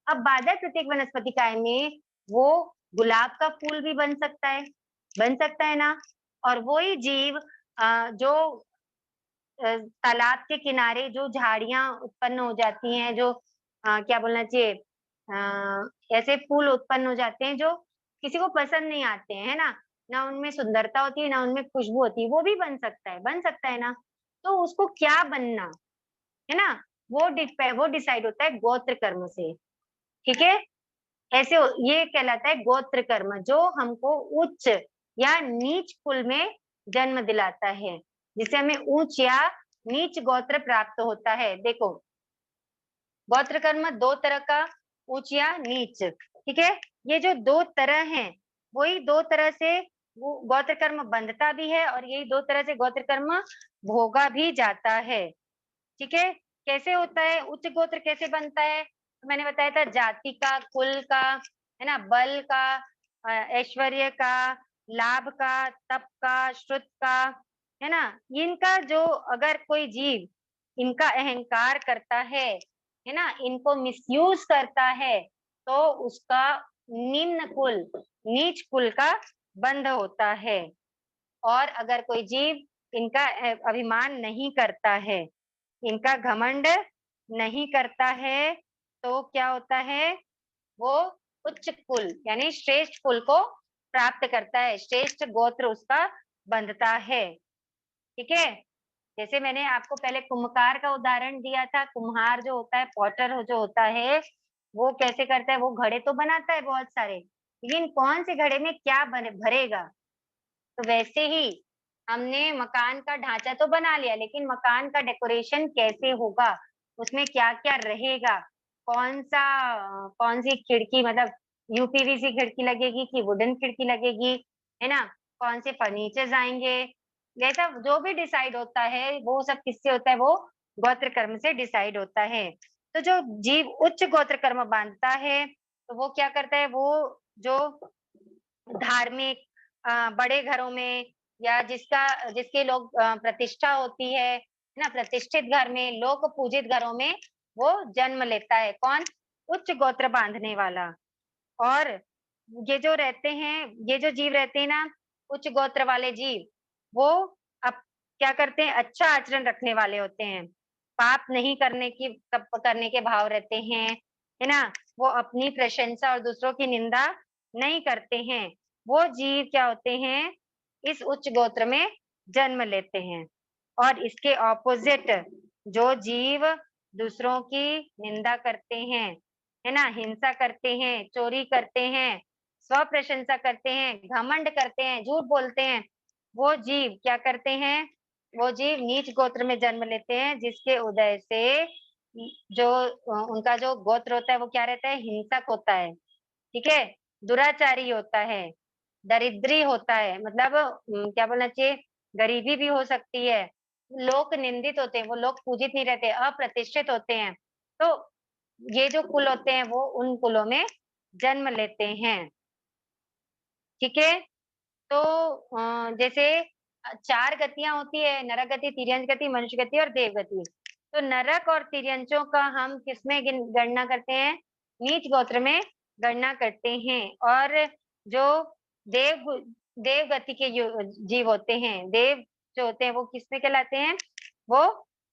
अब बाधा प्रत्येक वनस्पति काय में वो गुलाब का फूल भी बन सकता है ना। और वही जीव जो तालाब के किनारे जो झाड़ियां उत्पन्न हो जाती हैं, जो क्या बोलना चाहिए, ऐसे फूल उत्पन्न हो जाते हैं जो किसी को पसंद नहीं आते हैं, है ना उनमें सुंदरता होती है ना उनमें खुशबू होती है, वो भी बन सकता है ना। तो उसको क्या बनना है ना, वो डिसाइड होता है गोत्र कर्म से। ठीक है, ये कहलाता है गोत्र कर्म, जो हमको उच्च या नीच कुल में जन्म दिलाता है, जिसे हमें उच्च या नीच गोत्र प्राप्त होता है। देखो, गोत्र कर्म दो तरह का, उच्च या नीच, ठीक है, ये जो दो तरह हैं, वही दो तरह से वो गोत्र कर्म बंधता भी है और यही दो तरह से गोत्र कर्म भोगा भी जाता है। ठीक है, कैसे होता है, उच्च गोत्र कैसे बनता है? तो मैंने बताया था जाति का, कुल का, है ना, बल का, ऐश्वर्य का, लाभ का, तप का, श्रुत का, है ना, इनका जो अगर कोई जीव इनका अहंकार करता है ना, इनको मिसयूज करता है, तो उसका निम्न कुल, नीच कुल का बंध होता है। और अगर कोई जीव इनका अभिमान नहीं करता है, इनका घमंड नहीं करता है, तो क्या होता है, वो उच्च कुल यानी श्रेष्ठ कुल को प्राप्त करता है, श्रेष्ठ गोत्र उसका बंधता है। ठीक है, जैसे मैंने आपको पहले कुम्हार का उदाहरण दिया था, कुम्हार जो होता है, पॉटर जो होता है, वो कैसे करता है, वो घड़े तो बनाता है बहुत सारे, लेकिन कौन से घड़े में क्या भरेगा। तो वैसे ही हमने मकान का ढांचा तो बना लिया, लेकिन मकान का डेकोरेशन कैसे होगा, उसमें क्या क्या रहेगा, कौन सी खिड़की, मतलब यूपीवीसी खिड़की लगेगी कि वुडन खिड़की लगेगी, है ना, कौन से फर्नीचर्स आएंगे, जैसा जो भी डिसाइड होता है वो सब किससे होता है, वो गोत्र कर्म से डिसाइड होता है। तो जो जीव उच्च गोत्र कर्म बांधता है तो वो क्या करता है, वो जो धार्मिक बड़े घरों में या जिसके लोग प्रतिष्ठा होती है ना, प्रतिष्ठित घर में, लोक पूजित घरों में वो जन्म लेता है। कौन? उच्च गोत्र बांधने वाला। और ये जो रहते हैं, ये जो जीव रहते हैं ना, उच्च गोत्र वाले जीव, वो अब क्या करते हैं, अच्छा आचरण रखने वाले होते हैं, पाप नहीं करने के भाव रहते हैं, है ना, वो अपनी प्रशंसा और दूसरों की निंदा नहीं करते हैं। वो जीव क्या होते हैं, इस उच्च गोत्र में जन्म लेते हैं। और इसके ऑपोजिट जो जीव दूसरों की निंदा करते हैं, है ना, हिंसा करते हैं, चोरी करते हैं, स्व प्रशंसा करते हैं, घमंड करते हैं, झूठ बोलते हैं, वो जीव क्या करते हैं, वो जीव नीच गोत्र में जन्म लेते हैं, जिसके उदय से जो उनका जो गोत्र होता है वो क्या रहता है, हिंसक होता है, ठीक है, दुराचारी होता है, दरिद्री होता है, मतलब क्या बोलना चाहिए, गरीबी भी हो सकती है, लोक निंदित होते हैं, वो लोग पूजित नहीं रहते, अप्रतिष्ठित होते हैं। तो ये जो कुल होते हैं वो उन कुलों में जन्म लेते हैं, ठीक है। तो जैसे चार गतियां होती है, नरक गति, तिर्यंच गति, मनुष्य गति और देव गति। तो नरक और तिर्यंचों का हम किसमें गणना करते हैं, नीच गोत्र में गणना करते हैं। और जो देव देव गति के जीव होते हैं, देव जो होते हैं वो किसमें कहलाते हैं, वो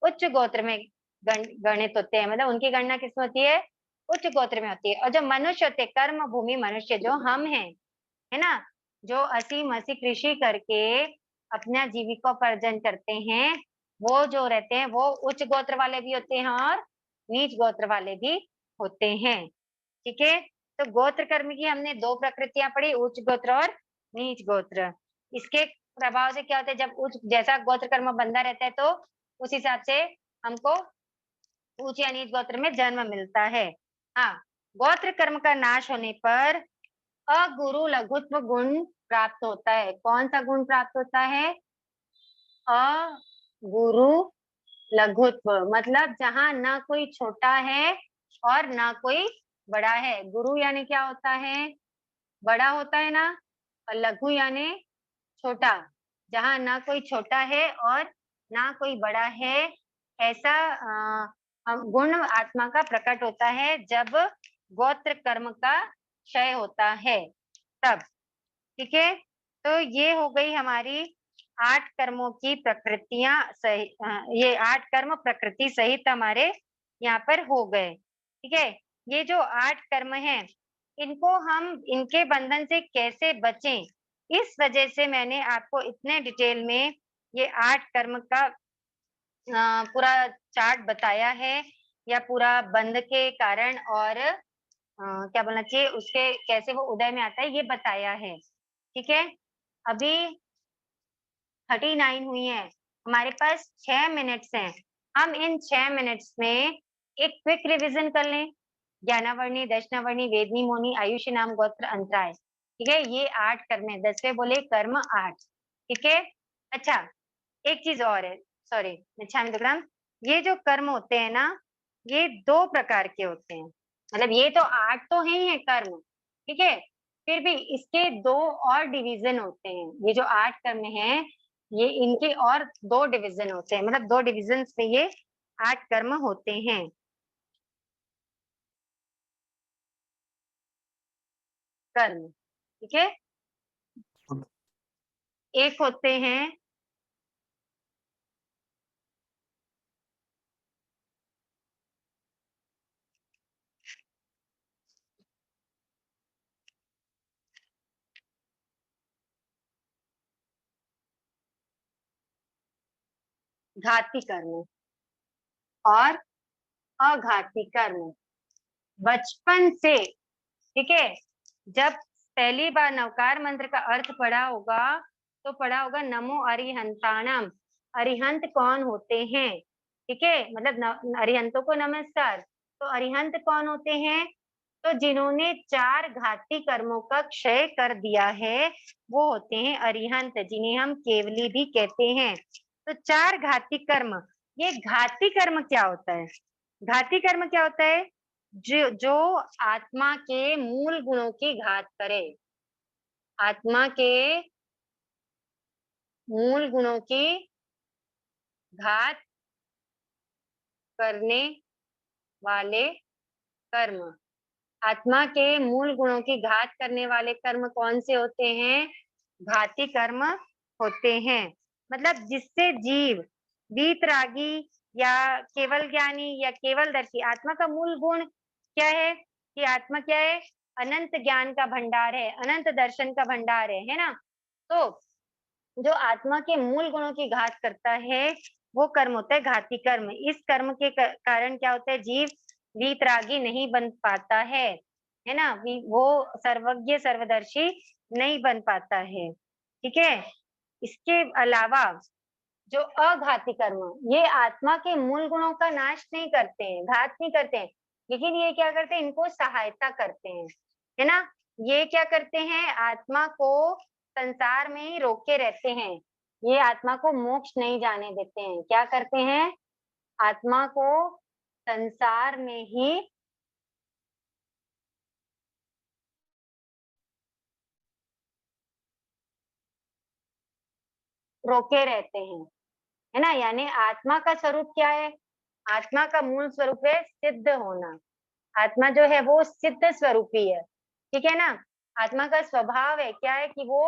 उच्च गोत्र में गणित होते हैं, मतलब उनकी गणना किसमें होती है, उच्च गोत्र में होती है। और जो मनुष्य होते हैं, कर्म भूमि मनुष्य जो हम हैं, है ना, जो असी मसी कृषि करके अपना जीविकोपार्जन करते हैं, वो जो रहते हैं वो उच्च गोत्र वाले भी होते हैं और नीच गोत्र वाले भी होते हैं, ठीक है। तो गोत्र कर्म की हमने दो प्रकृतियां पढ़ी, उच्च गोत्र और नीच गोत्र। इसके प्रभाव से क्या होता है, जब उच्च जैसा गोत्र कर्म बंधा रहता है तो उस हिसाब से हमको उच्च या नीच गोत्र में जन्म मिलता है। हाँ, गोत्र कर्म का नाश होने पर अगुरु लघुत्व गुण प्राप्त होता है। कौन सा गुण प्राप्त होता है, अगुरु लघुत्व, मतलब जहां ना कोई छोटा है और ना कोई बड़ा है। गुरु यानी क्या होता है, बड़ा होता है ना, और लघु यानी छोटा, जहां ना कोई छोटा है और ना कोई बड़ा है, ऐसा गुण आत्मा का प्रकट होता है जब गोत्र कर्म का क्षय होता है तब, ठीक है। तो ये हो गई हमारी 8 कर्मों की प्रकृतियां सही, ये 8 कर्म प्रकृति सहित हमारे यहाँ पर हो गए, ठीक है। ये जो 8 कर्म हैं, इनको हम इनके बंधन से कैसे बचें, इस वजह से मैंने आपको इतने डिटेल में ये 8 कर्म का पूरा चार्ट बताया है, या पूरा बंध के कारण और क्या बोलना चाहिए, उसके कैसे वो उदय में आता है ये बताया है, ठीक है। अभी 39 हुई है, हमारे पास 6 मिनट्स हैं। हम इन 6 मिनट्स में एक क्विक रिवीजन कर लें। ज्ञानावर्णी, दशनावर्णी, वेदनी, मोनी, आयुष्य, नाम, गोत्र, अंतराय, ठीक है, ये 8 कर्म है, 10वें बोले कर्म 8, ठीक है। अच्छा, एक चीज और है, सॉरी, निच्छामितुक्राम, ये जो कर्म होते हैं ना, ये 2 प्रकार के होते हैं, मतलब ये तो 8 तो है ही है कर्म, ठीक है, फिर भी इसके 2 और डिवीजन होते हैं। ये जो 8 कर्म हैं, ये इनके और 2 डिवीजन होते हैं, मतलब 2 डिवीजन में ये 8 कर्म होते हैं। कर्म, ठीक है, एक होते हैं घाती कर्म और अघाती कर्म। बचपन से, ठीक है, जब पहली बार नवकार मंत्र का अर्थ पढ़ा होगा तो पढ़ा होगा नमो अरिहंताणम, अरिहंत कौन होते हैं, ठीक है, मतलब अरिहंतों को नमस्कार। तो अरिहंत कौन होते हैं, तो जिन्होंने 4 घाती कर्मों का क्षय कर दिया है वो होते हैं अरिहंत, जिन्हें हम केवली भी कहते हैं। तो 4 घाती कर्म, ये घाती कर्म क्या होता है? घाती कर्म क्या होता है? जो आत्मा के मूल गुणों की घात करे, आत्मा के मूल गुणों की घात करने वाले कर्म। आत्मा के मूल गुणों की घात करने वाले कर्म कौन से होते हैं? घाती कर्म होते हैं। मतलब जिससे जीव वीतरागी या केवल ज्ञानी या केवल दर्शी, आत्मा का मूल गुण क्या है कि आत्मा क्या है? अनंत ज्ञान का भंडार है, अनंत दर्शन का भंडार है ना? तो जो आत्मा के मूल गुणों की घात करता है वो कर्म होता है घाती कर्म। इस कर्म के कारण क्या होता है? जीव वीतरागी नहीं बन पाता है ना? वो सर्वज्ञ सर्वदर्शी नहीं बन पाता है। ठीक है। इसके अलावा जो अघाती कर्म, ये आत्मा के मूल गुणों का नाश नहीं करते हैं, घात नहीं करते हैं, लेकिन ये क्या करते हैं? इनको सहायता करते हैं, है ना? ये क्या करते हैं? आत्मा को संसार में ही रोके रहते हैं, ये आत्मा को मोक्ष नहीं जाने देते हैं। क्या करते हैं? आत्मा को संसार में ही रोके रहते हैं, है ना? यानी आत्मा का स्वरूप क्या है? आत्मा का मूल स्वरूप है सिद्ध होना। आत्मा जो है वो सिद्ध स्वरूपी है, ठीक है ना? आत्मा का स्वभाव है क्या है कि वो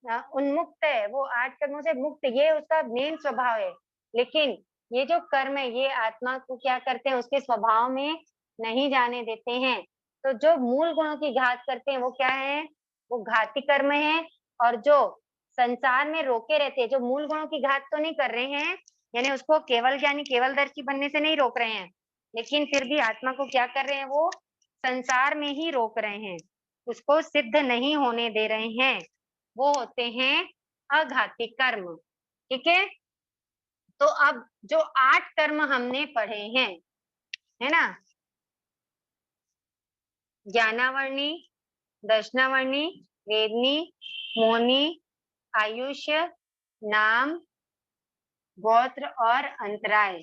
उन्मुक्त है, वो 8 कर्मों से मुक्त, ये उसका मेन स्वभाव है। लेकिन ये जो कर्म है ये आत्मा को क्या करते हैं? उसके स्वभाव में नहीं जाने देते हैं। तो जो मूल गुणों की घात करते हैं वो क्या है? वो घाती कर्म है। और जो संसार में रोके रहते हैं, जो मूल गुणों की घात तो नहीं कर रहे हैं, यानी उसको केवल ज्ञानी केवल दर्शी बनने से नहीं रोक रहे हैं, लेकिन फिर भी आत्मा को क्या कर रहे हैं? वो संसार में ही रोक रहे हैं, उसको सिद्ध नहीं होने दे रहे हैं, वो होते हैं अघाती कर्म। ठीक है। तो अब जो 8 कर्म हमने पढ़े हैं, है ना? ज्ञानावर्णी, दर्शनावर्णी, वेदनी, मोहनी, आयुष्य, नाम, गोत्र और अंतराय।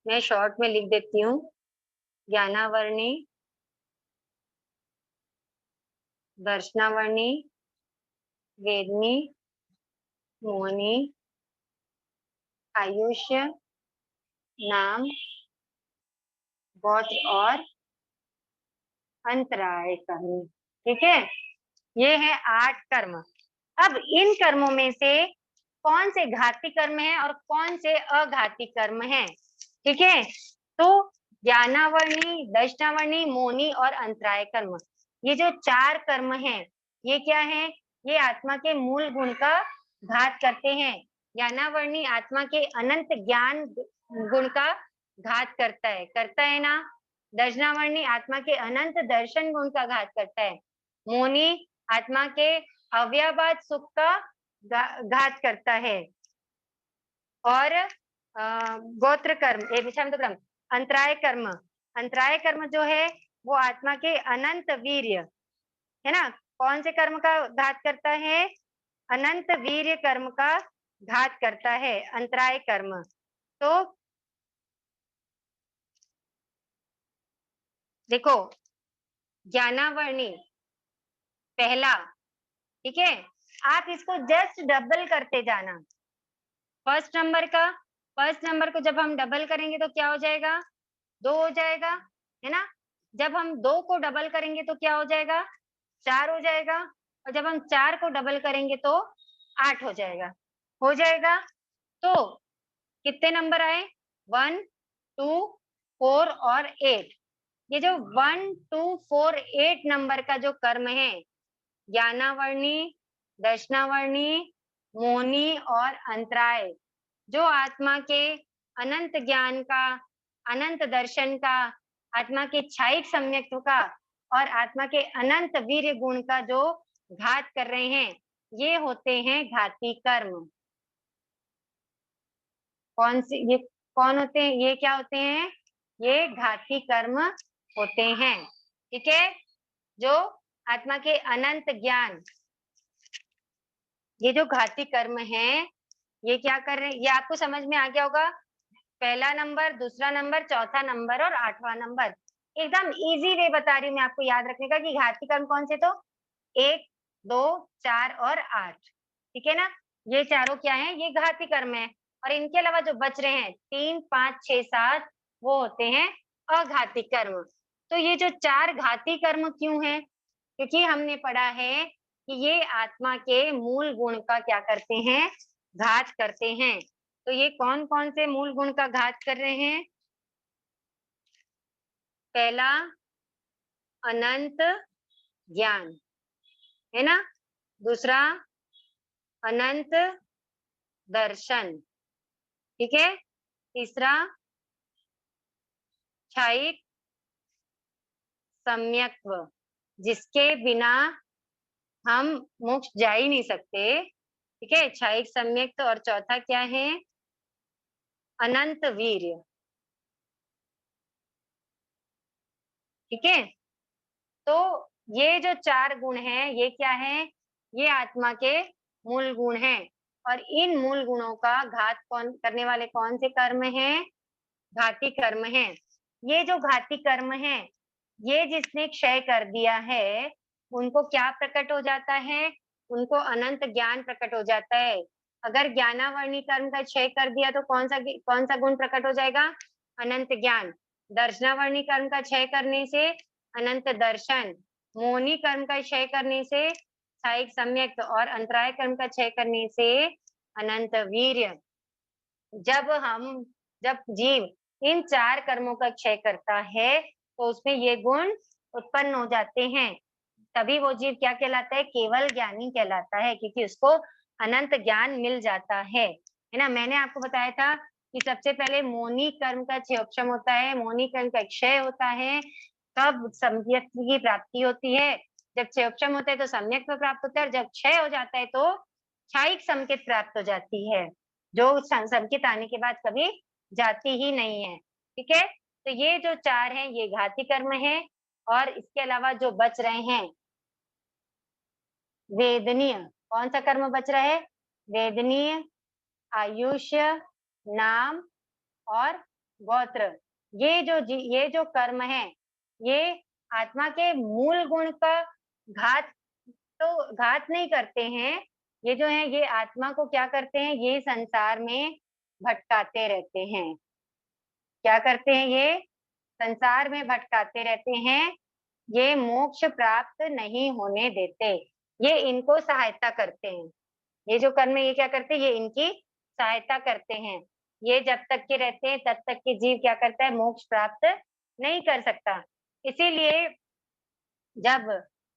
मैं शॉर्ट में लिख देती हूँ। ज्ञानावर्णी, दर्शनावर्णी, वेदनी, मोहनी, आयुष्य, नाम, गोत्र और अंतराय कर्म। ठीक है। ये है 8 कर्म। अब इन कर्मों में से कौन से घाती कर्म है और कौन से अघाती कर्म है? ठीक है। तो ज्ञानावर्णी, दर्शनावर्णी, मोहनी और अंतराय कर्म, ये जो 4 कर्म हैं, ये क्या है? ये आत्मा के मूल गुण का घात करते हैं। ज्ञानावर्णी आत्मा के अनंत ज्ञान गुण का घात करता है ना? दर्शनावर्णी आत्मा के अनंत दर्शन गुण का घात करता है। मोहनी आत्मा के अव्ययवाद सुख का घात करता है। और गोत्र कर्म, क्रम, अंतराय कर्म, अंतराय कर्म जो है वो आत्मा के अनंत वीर्य, है ना? कौन से कर्म का घात करता है? अनंत वीर्य कर्म का घात करता है अंतराय कर्म। तो देखो, ज्ञानावर्णी पहला, ठीक है? आप इसको जस्ट डबल करते जाना। फर्स्ट नंबर को जब हम डबल करेंगे तो क्या हो जाएगा? 2 हो जाएगा, है ना? जब हम 2 को डबल करेंगे तो क्या हो जाएगा? 4 हो जाएगा। और जब हम 4 को डबल करेंगे तो 8 हो जाएगा। हो जाएगा। तो कितने नंबर आए? 1, 2, 4 और 8। ये जो 1, 2, 4, 8 नंबर का जो कर्म है, ज्ञानावर्णी, दर्शनावर्णी, मोहनी और अंतराय, जो आत्मा के अनंत ज्ञान का, अनंत दर्शन का, आत्मा के क्षायिक सम्यक्त्व का और आत्मा के अनंत वीर्य गुण का जो घात कर रहे हैं, ये होते हैं घाती कर्म। ये कौन होते हैं? ये क्या होते हैं? ये घाती कर्म होते हैं। ठीक है। जो आत्मा के अनंत ज्ञान, ये जो घाती कर्म है, ये क्या कर रहे हैं, ये आपको समझ में आ गया होगा। पहला नंबर, दूसरा नंबर, चौथा नंबर और 8वां नंबर। एकदम इजी वे बता रही हूँ मैं आपको याद रखने का कि घाती कर्म कौन से, तो 1, 2, 4 और 8, ठीक है ना। ये चारों क्या है, ये घाती कर्म है। और इनके अलावा जो बच रहे हैं 3, 5, 6, 7, वो होते हैं अघाती कर्म। तो ये जो 4 घाती कर्म क्यों है, क्योंकि हमने पढ़ा है कि ये आत्मा के मूल गुण का क्या करते हैं, घात करते हैं। तो ये कौन कौन से मूल गुण का घात कर रहे हैं? पहला अनंत ज्ञान, है ना। दूसरा अनंत दर्शन, ठीक है। तीसरा क्षयिक सम्यक्त्व, जिसके बिना हम मोक्ष जा ही नहीं सकते, ठीक है, क्षयिक सम्यक्त्व। और चौथा क्या है, अनंत वीर्य, ठीक है। तो ये जो 4 गुण हैं, ये क्या है, ये आत्मा के मूल गुण हैं। और इन मूल गुणों का घात कौन करने वाले, कौन से कर्म हैं, घाती कर्म हैं। ये जो घाती कर्म है, ये जिसने क्षय कर दिया है, उनको क्या प्रकट हो जाता है, उनको अनंत ज्ञान प्रकट हो जाता है। अगर ज्ञानावर्णी कर्म का क्षय कर दिया तो कौन सा गुण प्रकट हो जाएगा, अनंत ज्ञान। दर्शनावर्णी कर्म का क्षय करने से अनंत दर्शन, मोहनी कर्म का क्षय करने से क्षयिक सम्यक, और अंतराय कर्म का क्षय करने से अनंत वीर्य। जब जीव इन 4 कर्मों का क्षय करता है तो उसमें ये गुण उत्पन्न हो जाते हैं। तभी वो जीव क्या कहलाता है, केवल ज्ञानी कहलाता है, क्योंकि उसको अनंत ज्ञान मिल जाता है ना। मैंने आपको बताया था कि सबसे पहले मोहनी कर्म का क्षयोक्षम होता है, मोहनी कर्म का क्षय होता है, तब सम्यक की प्राप्ति होती है। जब क्षयोक्षम होता है तो सम्यक प्राप्त होता है, और जब क्षय हो जाता है तो क्षयिक संकेत प्राप्त हो जाती है, जो संकेत आने के बाद कभी जाती ही नहीं है, ठीक है। तो ये जो 4 हैं, ये घाती कर्म है। और इसके अलावा जो बच रहे हैं वेदनीय, कौन सा कर्म बच रहा है, वेदनीय, आयुष्य, नाम और गोत्र। ये जो कर्म है, ये आत्मा के मूल गुण का घात तो घात नहीं करते हैं। ये जो है, ये आत्मा को क्या करते हैं, ये संसार में भटकाते रहते हैं। क्या करते हैं, ये संसार में भटकाते रहते हैं, ये मोक्ष प्राप्त नहीं होने देते, ये इनको सहायता करते हैं। ये जो कर्म है, ये क्या करते हैं, ये इनकी सहायता करते हैं। ये जब तक के रहते हैं तब तक के जीव क्या करता है, मोक्ष प्राप्त नहीं कर सकता। इसीलिए जब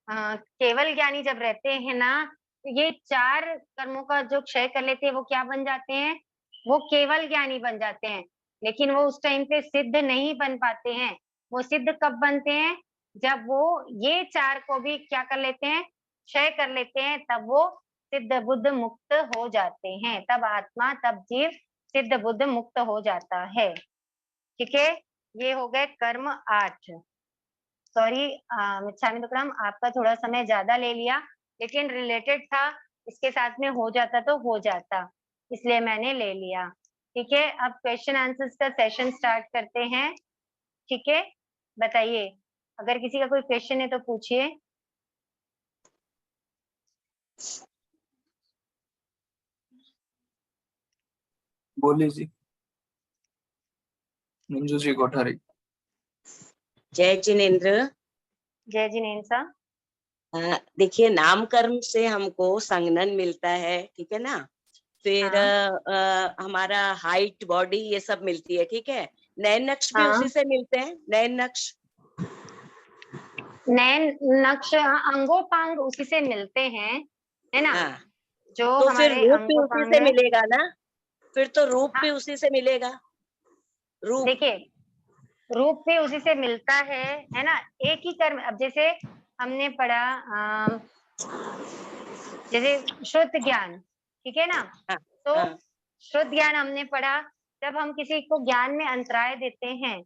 केवल ज्ञानी जब रहते हैं ना, तो ये 4 कर्मों का जो क्षय कर लेते हैं, वो क्या बन जाते हैं, वो केवल ज्ञानी बन जाते हैं। लेकिन वो उस टाइम पे सिद्ध नहीं बन पाते हैं। वो सिद्ध कब बनते हैं, जब वो ये 4 को भी क्या कर लेते हैं, क्षय कर लेते हैं, तब वो सिद्ध बुद्ध मुक्त हो जाते हैं। तब आत्मा, तब जीव सिद्ध बुद्ध मुक्त हो जाता है, ठीक है। ये हो गए कर्म 8। सॉरी मिच्छामी दुक्कड़म, आपका थोड़ा समय ज्यादा ले लिया, लेकिन रिलेटेड था, इसके साथ में हो जाता तो हो जाता, इसलिए मैंने ले लिया, ठीक है। अब क्वेश्चन आंसर्स का सेशन स्टार्ट करते हैं, ठीक है। बताइए, अगर किसी का कोई क्वेश्चन है तो पूछिए। बोली जी, मंजू जी कोठारी। जय जिनेन्द्र। जय जिनेन्द्र सर। देखिए, नाम कर्म से हमको संगनन मिलता है, ठीक है ना। फिर हमारा हाइट, बॉडी, ये सब मिलती है, ठीक है। नयन नक्श भी उसी से मिलते हैं, नयन नक्श। नयन नक्श अंगोपांग उसी से मिलते हैं, है ना। हाँ, जो तो फिर हमारे रूप भी उसी अंगोपांग से है, मिलेगा ना, फिर तो रूप भी उसी से मिलेगा, रूप। देखिए रूप भी उसी से मिलता है ना। एक ही कर्म, अब जैसे हमने पढ़ा जैसे शुद्ध ज्ञान, ठीक है ना। हाँ, तो हाँ, शुद्ध ज्ञान हमने पढ़ा, जब हम किसी को ज्ञान में अंतराय देते हैं,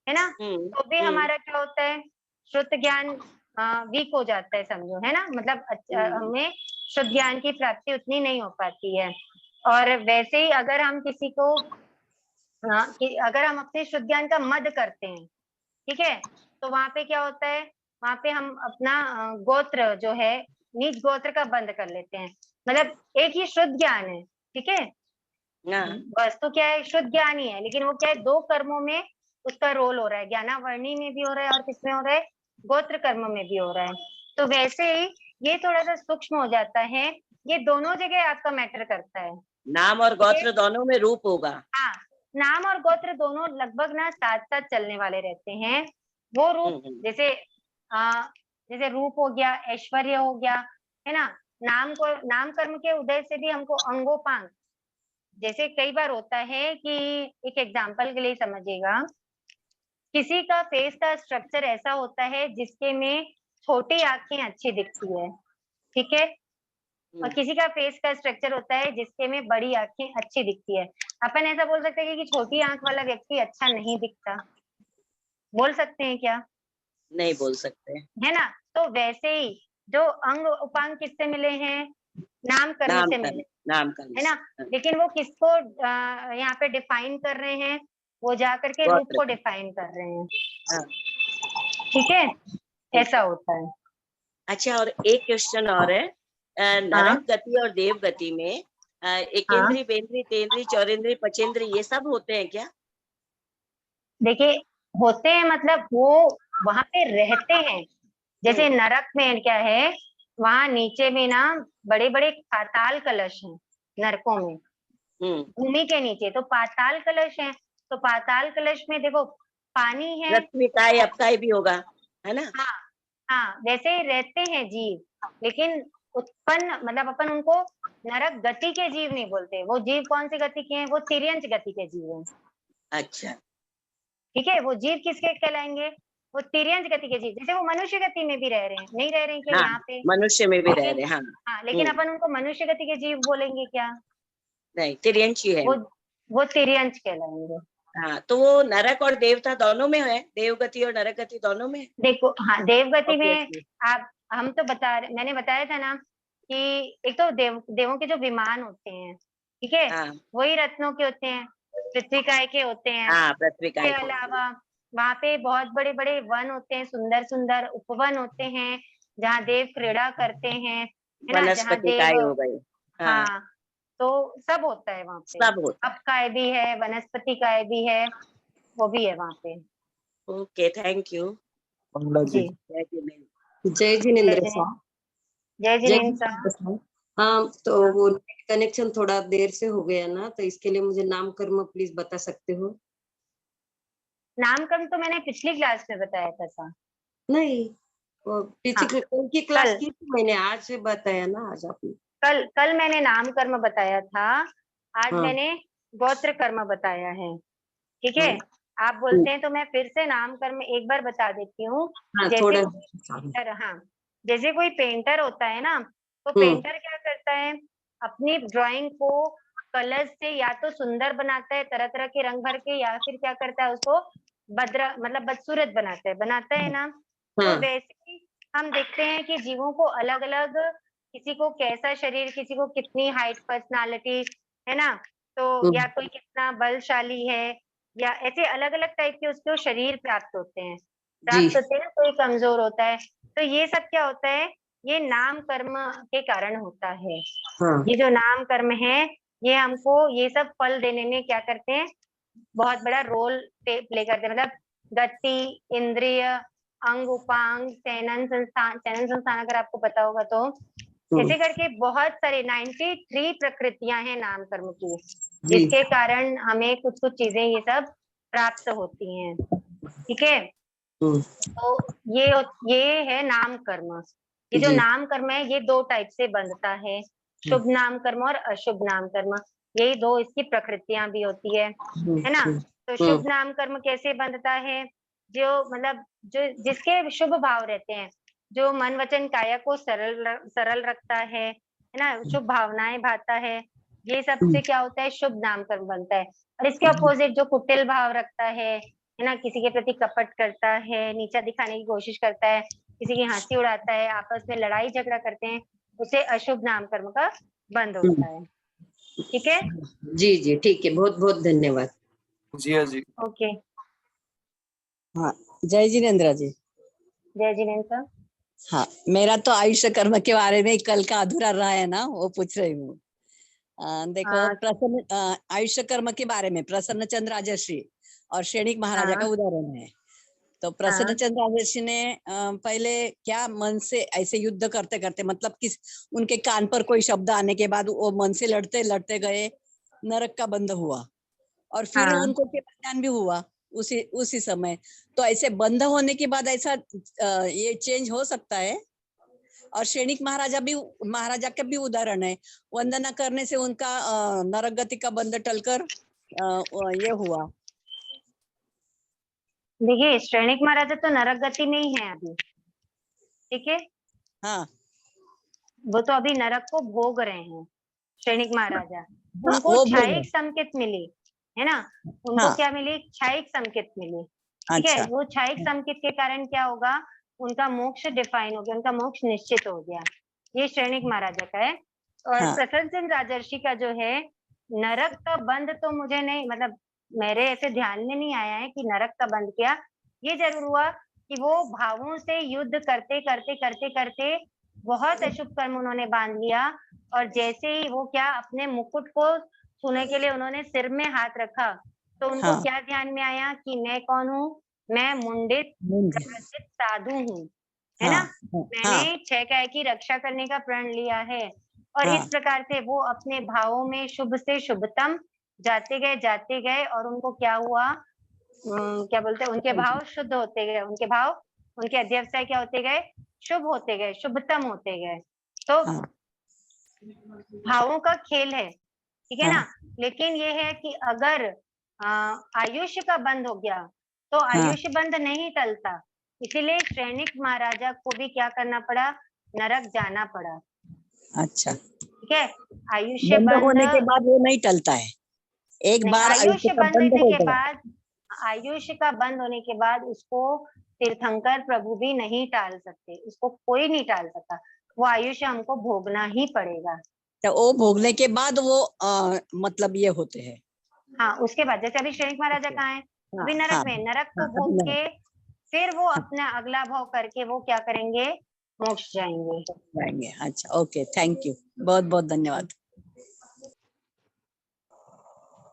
है ना, तो भी हम्म, हमारा क्या होता है, शुद्ध ज्ञान वीक हो जाता है, समझो, है ना, मतलब हमें शुद्ध ज्ञान की प्राप्ति उतनी नहीं हो पाती है। और वैसे ही अगर हम किसी को अगर हम अपने शुद्ध ज्ञान का मद करते हैं, ठीक है, तो वहां पे क्या होता है, वहां पे हम अपना गोत्र जो है, नीच गोत्र का बंद कर लेते हैं। मतलब एक ही शुद्ध ज्ञान है, ठीक है, हाँ, बस तो क्या है, शुद्ध ज्ञान ही है, लेकिन वो क्या है, दो कर्मों में उसका रोल हो रहा है, ज्ञानावर्णी में भी हो रहा है और किसमें हो रहा है, गोत्र कर्म में भी हो रहा है। तो वैसे ही ये थोड़ा सा सूक्ष्म हो जाता है, ये दोनों जगह आपका मैटर करता है। नाम और गोत्र दोनों में रूप होगा। हाँ, नाम और गोत्र दोनों लगभग ना साथ साथ चलने वाले रहते हैं। वो रूप जैसे जैसे रूप हो गया, ऐश्वर्य हो गया, है ना, नाम कर्म के उदय से भी हमको अंगोपांग, जैसे कई बार होता है कि, एक एग्जांपल के लिए समझिएगा, किसी का फेस का स्ट्रक्चर ऐसा होता है जिसके में छोटी आंखें अच्छी दिखती है, ठीक है, और किसी का फेस का स्ट्रक्चर होता है जिसके में बड़ी आंखें अच्छी दिखती है। अपन ऐसा बोल सकते हैं कि छोटी आंख वाला व्यक्ति अच्छा नहीं दिखता, बोल सकते हैं क्या? नहीं बोल सकते। है ना। तो वैसे ही जो अंग उपांग किससे मिले हैं, नाम कर्म से मिले, नाम कर्म है ना, से, लेकिन वो किसको यहाँ पे डिफाइन कर रहे हैं, वो जा करके रूप गोत्र को को। डिफाइन कर रहे हैं, हाँ, ठीक है, ठीक ऐसा है। होता है। अच्छा, और एक क्वेश्चन और है, हाँ नरक गति और देव गति में हाँ, एकेंद्री, बेंद्री, तेंद्री, चौरेंद्री, पचेंद्री ये सब होते हैं क्या? देखिए, होते हैं मतलब वो वहां पे रहते हैं। जैसे हम्म, नरक में क्या है, वहां नीचे में ना बड़े बड़े पाताल कलश हैं, नरकों में, हम्म, भूमि के नीचे तो पाताल कलश हैं। तो पाताल कलश में देखो पानी है, पृथ्वी काय अपकाय भी होगा, है ना? हाँ हाँ, वैसे ही रहते हैं जीव, लेकिन उत्पन्न मतलब अपन उनको नरक गति के जीव नहीं बोलते। वो जीव कौन सी गति के हैं, वो तिर्यंच गति के जीव हैं, अच्छा, ठीक है, वो जीव किसके कहलाएंगे, वो तिर्यंच गति के जीव। जैसे वो मनुष्य गति में भी रह रहे हैं, नहीं रह रहे हैं क्या हाँ, यहाँ पे, मनुष्य में भी रह लेकिन रहे, हाँ। हाँ, लेकिन अपन उनको मनुष्य गति के जीव बोलेंगे क्या, नहीं, तिर्यंशी है वो वो। वो तिर्यंच कहलाएंगे। हाँ, तो वो नरक और देवता दोनों में है, देवगति और नरक गति दोनों में है, देखो हाँ, देवगति में ऑब्वियसली। आप, हम तो मैंने बताया था ना कि एक तो देवों के जो विमान होते हैं, ठीक है, हाँ, वही रत्नों के होते हैं, पृथ्वी काय के होते हैं। हाँ, पृथ्वी इसके काय के, अलावा वहां पे बहुत बड़े बड़े वन होते हैं, सुंदर सुंदर उपवन होते हैं, जहाँ देव क्रीड़ा करते हैं, है ना, जहाँ वनस्पति देव, काय हो गए। हाँ, हाँ, तो सब होता है वहां पे, सब होता है। अपकाय भी है, वनस्पति काय भी है, वो भी है वहां पे। Okay, thank you. Mangla ji. जी, जय जिनेन्द्र। जय जय जिनेन्द्र जिने साहब। जय जय जिनेन्द्र साहब। जिनेन्द्र साहब। हाँ, तो हाँ, वो नेट कनेक्शन थोड़ा देर से हो गया ना, तो इसके लिए मुझे नाम कर्म प्लीज बता सकते हो? नामकरण तो मैंने पिछली क्लास में बताया था। नहीं, वो हाँ, कल की क्लास कल की थी मैंने, आज से बताया ना आज आपने। कल कल मैंने नाम कर्म बताया था, आज हाँ मैंने गोत्र कर्म बताया है, ठीक है। हाँ आप बोलते हैं तो मैं फिर से नाम कर्म एक बार बता देती हूँ। हाँ, जैसे थोड़ा। कोई पेंटर, हाँ, जैसे कोई पेंटर होता है ना, तो हम्म पेंटर क्या करता है, अपनी ड्राइंग को कलर से या तो सुंदर बनाता है, तरह तरह के रंग भर के, या फिर क्या करता है, उसको भद्रा मतलब बदसूरत बनाता है ना। तो हाँ वैसे ही हम देखते हैं कि जीवों को अलग अलग, किसी को कैसा शरीर, किसी को कितनी हाइट, पर्सनालिटी, है ना, तो या हम्म, कोई कितना बलशाली है, या ऐसे अलग अलग टाइप के उसको शरीर जी प्राप्त होते हैं, कोई कमजोर होता है। तो ये सब क्या होता है, ये नाम कर्म के कारण होता है। हाँ ये जो नाम कर्म है, ये हमको ये सब फल देने में क्या करते हैं, बहुत बड़ा रोल प्ले करते हैं। मतलब गति, इंद्रिय, अंग उपांग, चैनन संस्थान अगर आपको पता होगा तो, हम्म, ऐसे करके बहुत सारे 93 प्रकृतियां हैं नाम कर्म की, जी जिसके कारण हमें कुछ कुछ चीजें ये सब प्राप्त होती हैं, ठीक है। हम्म, तो ये ये है नाम कर्म। ये जो जी नाम कर्म है, ये दो टाइप से बनता है, शुभ नाम कर्म और अशुभ नाम कर्म, यही दो इसकी प्रकृतियां भी होती है ना। तो शुभ नाम कर्म कैसे बनता है, जो मतलब जो जिसके शुभ भाव रहते हैं, जो मन वचन काया को सरल रखता है ना, शुभ भावनाएं भाता है, ये सब से क्या होता है, शुभ नाम कर्म बनता है। और इसके अपोजिट जो कुटिल भाव रखता है ना, किसी के प्रति कपट करता है, नीचा दिखाने की कोशिश करता है, किसी की हंसी उड़ाता है, आपस में लड़ाई झगड़ा करते हैं, उसे अशुभ नाम कर्म का बंध होता है। ठीक है, जी जी ठीक है, बहुत बहुत धन्यवाद। जिया जी। ओके। हाँ, जय जिनेन्द्र जी। जय जिनेन्द्र। हाँ, मेरा तो आयुष्य कर्म के बारे में कल का अधूरा रहा है ना, वो पूछ रही हूँ। देखो, हाँ। प्रसन्न आयुष्य कर्म के बारे में प्रसन्न चंद्र राजर्षि और श्रेणिक महाराजा का हाँ। उदाहरण है। तो प्रसन्न हाँ। चंद्र राजर्षि ने पहले क्या मन से ऐसे युद्ध करते करते, मतलब किस उनके कान पर कोई शब्द आने के बाद वो मन से लड़ते लड़ते गए, नरक का बंध हुआ और फिर हाँ। उनको ज्ञान भी हुआ उसी समय। तो ऐसे बंध होने के बाद ऐसा ये चेंज हो सकता है। और श्रेणिक महाराजा का भी उदाहरण है, वंदना करने से उनका नरक गति का बंध टलकर ये हुआ। देखिए, श्रेणिक महाराजा तो नरक गति में ही है अभी, ठीक है। हाँ, वो तो अभी नरक को भोग रहे हैं, श्रेणिक महाराजा। हाँ, उनको वो क्षायिक संकेत मिली है ना, उनको हाँ, क्या मिली? क्षायिक संकेत मिली। ठीक है, अच्छा, वो क्षायिक संकेत के कारण क्या होगा? उनका मोक्ष डिफाइन हो गया, उनका मोक्ष निश्चित हो गया। ये श्रेणिक महाराजा का है। और हाँ, प्रसन्न राजर्षि का जो है, नरक का बंध तो मुझे नहीं, मतलब मेरे ऐसे ध्यान में नहीं आया है कि नरक का बंध किया। ये जरूर हुआ कि वो भावों से युद्ध करते करते करते करते बहुत अशुभ कर्म उन्होंने बांध लिया। और जैसे ही वो क्या, अपने मुकुट को छूने के लिए उन्होंने सिर में हाथ रखा, तो उनको हाँ, क्या ध्यान में आया कि मैं कौन हूँ? मैं मुंडित मुंज, साधु हूँ, है हाँ, ना। हाँ, मैंने 6 काय की रक्षा करने का प्रण लिया है। और इस हाँ, प्रकार से वो अपने भावों में शुभ से शुभतम जाते गए और उनको क्या हुआ? क्या बोलते हैं, उनके भाव शुद्ध होते गए, उनके भाव, उनके अध्यवसाय क्या होते गए? शुभ होते गए, शुभतम होते गए। तो हाँ, भावों का खेल है, ठीक है हाँ, ना। लेकिन ये है कि अगर आयुष्य का बंध हो गया तो हाँ, आयुष्य बंध नहीं टलता। इसीलिए श्रेणिक महाराजा को भी क्या करना पड़ा? नरक जाना पड़ा। अच्छा। ठीक है, आयुष्य बंद बंध, होने के बाद वो नहीं टलता है, एक नहीं, बार आयुष्य आयुष्य का बंद बंद होने हो के गया। बाद, आयुष्य का बंद होने के बाद उसको तीर्थंकर प्रभु भी नहीं टाल सकते, उसको कोई नहीं टाल सकता। वो आयुष्य हमको भोगना ही पड़ेगा। तो वो भोगने के बाद वो मतलब ये होते हैं। हाँ, उसके बाद जैसे अभी श्रेणिक महाराजा कहाँ है? हाँ, अभी नरक हाँ, में, नरक को हाँ, भोग अभी के फिर वो नहीं अपना अगला भाव करके वो क्या करेंगे? मोक्ष जाएंगे। जाएंगे। अच्छा, ओके, थैंक यू, बहुत बहुत धन्यवाद।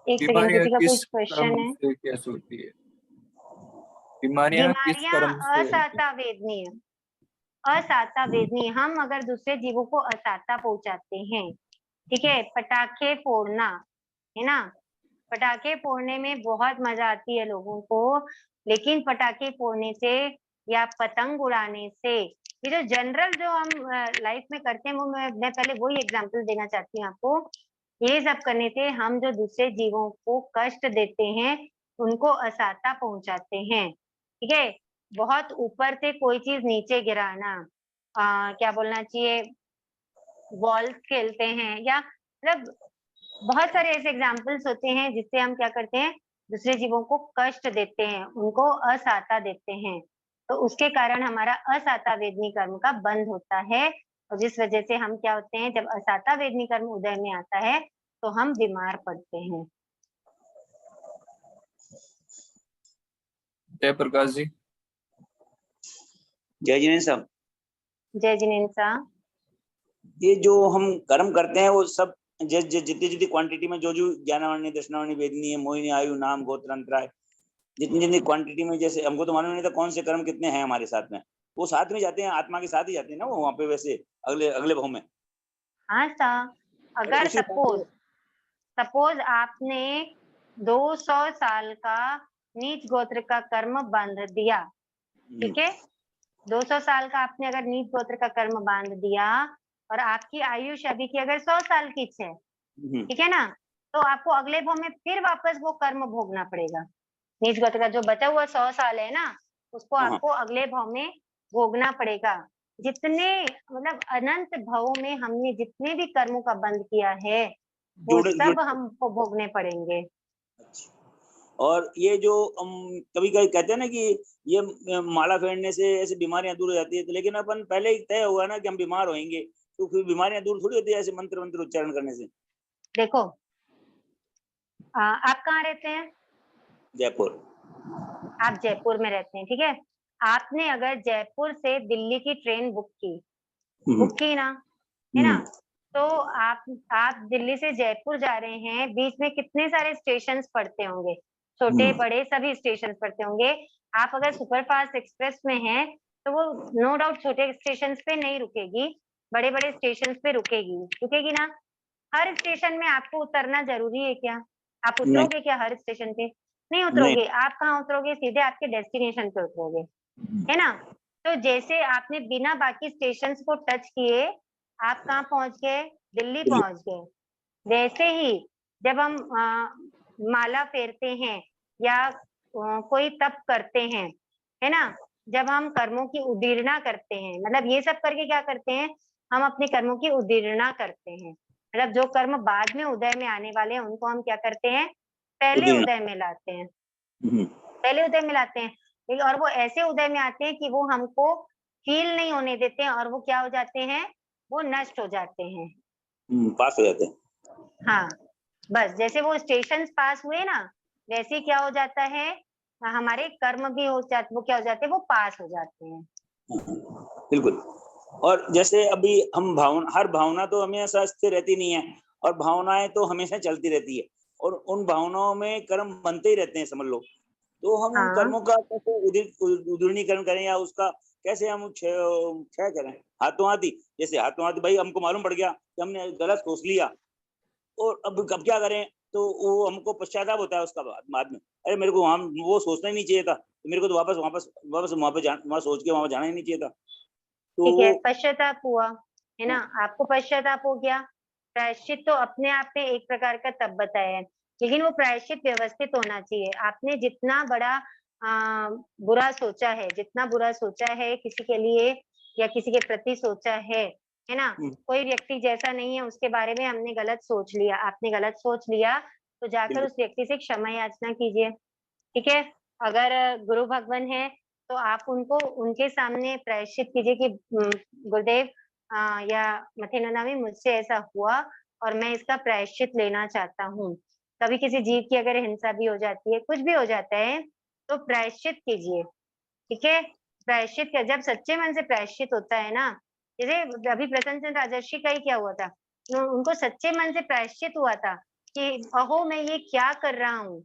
एक सेकेंड, बीमारियां किसी का कोई किस क्वेश्चन कर्म है? से कैसे होती है? बीमारियां किस बीमारियां कर्म से होती है? असाता वेदनीय, असाता वेदनीय। हम अगर दूसरे जीवों को असाता पहुंचाते हैं, ठीक है, पटाखे फोड़ना, है ना, पटाखे फोड़ने में बहुत मजा आती है लोगों को। लेकिन पटाखे फोड़ने से या पतंग उड़ाने से, ये जो जनरल जो हम लाइफ में करते हैं, वो मैं पहले वही एग्जांपल देना चाहती हूँ आपको। ये सब करने से हम जो दूसरे जीवों को कष्ट देते हैं, उनको असाता पहुंचाते हैं। ठीक है, बहुत ऊपर से कोई चीज नीचे गिराना, क्या बोलना चाहिए, बॉल खेलते हैं, या मतलब बहुत सारे ऐसे एग्जाम्पल्स होते हैं जिससे हम क्या करते हैं? दूसरे जीवों को कष्ट देते हैं, उनको असाता देते हैं। तो उसके कारण हमारा असाता वेदनी कर्म का बंध होता है। और जिस वजह से हम क्या होते हैं, जब असाता वेदनी कर्म उदय में आता है तो हम बीमार पड़ते हैं। जय प्रकाश जी। जय जिनेन्द्र साहब। जय जिनेन्द्र। ये जो हम कर्म करते हैं वो सब जितनी जितनी क्वांटिटी में, जो जो ज्ञानवाणी, दर्शनावाणी, वेदनी है, मोहिनी, आयु, नाम, गोत्र, अंतराय, जितनी जितनी क्वांटिटी में, जैसे हमको तो मालूम नहीं था कौन से कर्म कितने हैं हमारे साथ में, वो साथ में जाते हैं, आत्मा के साथ ही जाते हैं ना वो वहाँ पे, वैसे अगले अगले भाव में। हाँ सा, अगर उसी सपोज आपने 200 साल का नीच गोत्र का कर्म बांध दिया, ठीक है, 200 साल का आपने अगर नीच गोत्र का कर्म बांध दिया और आपकी आयुष अभी की अगर 100 साल की है, ठीक है ना, तो आपको अगले भाव में फिर वापस वो कर्म भोगना पड़ेगा। नीच गोत्र का जो बचा हुआ 100 साल है ना, उसको आपको अगले भाव में भोगना पड़ेगा। जितने मतलब अनंत भावों में हमने जितने भी कर्मों का बंध किया है, वो सब हमको भोगने पड़ेंगे। और ये जो कभी कभी कहते हैं ना कि ये माला फेरने से ऐसे बीमारियां दूर हो जाती है, तो लेकिन अपन पहले ही तय हुआ ना कि हम बीमार होंगे, तो फिर बीमारियां दूर थोड़ी होती है ऐसे मंत्र मंत्र उच्चारण करने से। देखो, आप कहाँ रहते हैं? जयपुर। आप जयपुर में रहते हैं, ठीक है। आपने अगर जयपुर से दिल्ली की ट्रेन बुक की ना, है ना, तो आप दिल्ली से जयपुर जा रहे हैं, बीच में कितने सारे स्टेशन पड़ते होंगे, छोटे बड़े सभी स्टेशन पड़ते होंगे। आप अगर सुपरफास्ट एक्सप्रेस में हैं तो वो नो डाउट छोटे स्टेशन पे नहीं रुकेगी, बड़े बड़े स्टेशन पे रुकेगी ना। हर स्टेशन में आपको उतरना जरूरी है क्या? आप उतरोगे क्या हर स्टेशन पे? नहीं उतरोगे। आप कहाँ उतरोगे? सीधे आपके डेस्टिनेशन पे उतरोगे, है ना। तो जैसे आपने बिना बाकी स्टेशन को टच किए आप कहाँ पहुंच गए? दिल्ली पहुंच गए। वैसे ही जब हम माला फेरते हैं या कोई तप करते हैं, है ना, जब हम कर्मों की उदीर्णा करते हैं, मतलब ये सब करके क्या करते हैं, हम अपने कर्मों की उदीर्णा करते हैं। मतलब जो कर्म बाद में उदय में आने वाले हैं उनको हम क्या करते हैं, पहले उदय में लाते हैं, पहले उदय में लाते हैं। और वो ऐसे उदय में आते हैं कि वो हमको फील नहीं होने देते हैं, और वो क्या हो जाते हैं, वो नष्ट हो जाते हैं, पास हो जाते हैं। हाँ, बस जैसे वो स्टेशन पास हुए ना, वैसे ही क्या हो जाता है, हमारे कर्म भी हो जाते, वो क्या हो जाते हैं, वो पास हो जाते हैं। बिल्कुल। और जैसे अभी हम हर भावना तो हमेशा स्थिर रहती नहीं है, और भावनाएं तो हमेशा चलती रहती है, और उन भावनाओं में कर्म बनते ही रहते हैं, समझ लो। तो हम उन कर्मों का कैसे उदीर्णीकरण करें, या उसका कैसे हम क्षय करें हाथों हाथ ही। जैसे हाथों हाथ भाई हमको मालूम पड़ गया कि हमने गलत सोच लिया, और अब क्या करें, तो वो हमको पश्चाताप होता है उसका बाद में, अरे मेरे को वहां वो सोचना ही नहीं चाहिए था, तो मेरे को तो वापस वापस वापस वहां पे वहां सोच के वहां जाना ही नहीं चाहिए था। तो ठीक है, पश्चाताप हुआ, है ना, आपको पश्चाताप हो गया। प्रायश्चित तो अपने आप में एक प्रकार का तब बताया है, लेकिन वो प्रायश्चित व्यवस्थित होना चाहिए। आपने जितना बड़ा बुरा सोचा है, जितना बुरा सोचा है किसी के लिए या किसी के प्रति सोचा है ना, कोई व्यक्ति जैसा नहीं है उसके बारे में हमने गलत सोच लिया, आपने गलत सोच लिया, तो जाकर उस व्यक्ति से क्षमा याचना कीजिए, ठीक है। अगर गुरु भगवान है तो आप उनको उनके सामने प्रायश्चित कीजिए कि गुरुदेव या मथेनामी मुझसे ऐसा हुआ और मैं इसका प्रायश्चित लेना चाहता हूँ। कभी किसी जीव की अगर हिंसा भी हो जाती है, कुछ भी हो जाता है, तो प्रायश्चित कीजिए, ठीक है। प्रायश्चित का जब सच्चे मन से प्रायश्चित होता है ना, जैसे अभी प्रसन्न चंद्र राजर्षि का ही क्या हुआ था, उनको सच्चे मन से प्रायश्चित हुआ था कि अहो मैं ये क्या कर रहा हूँ,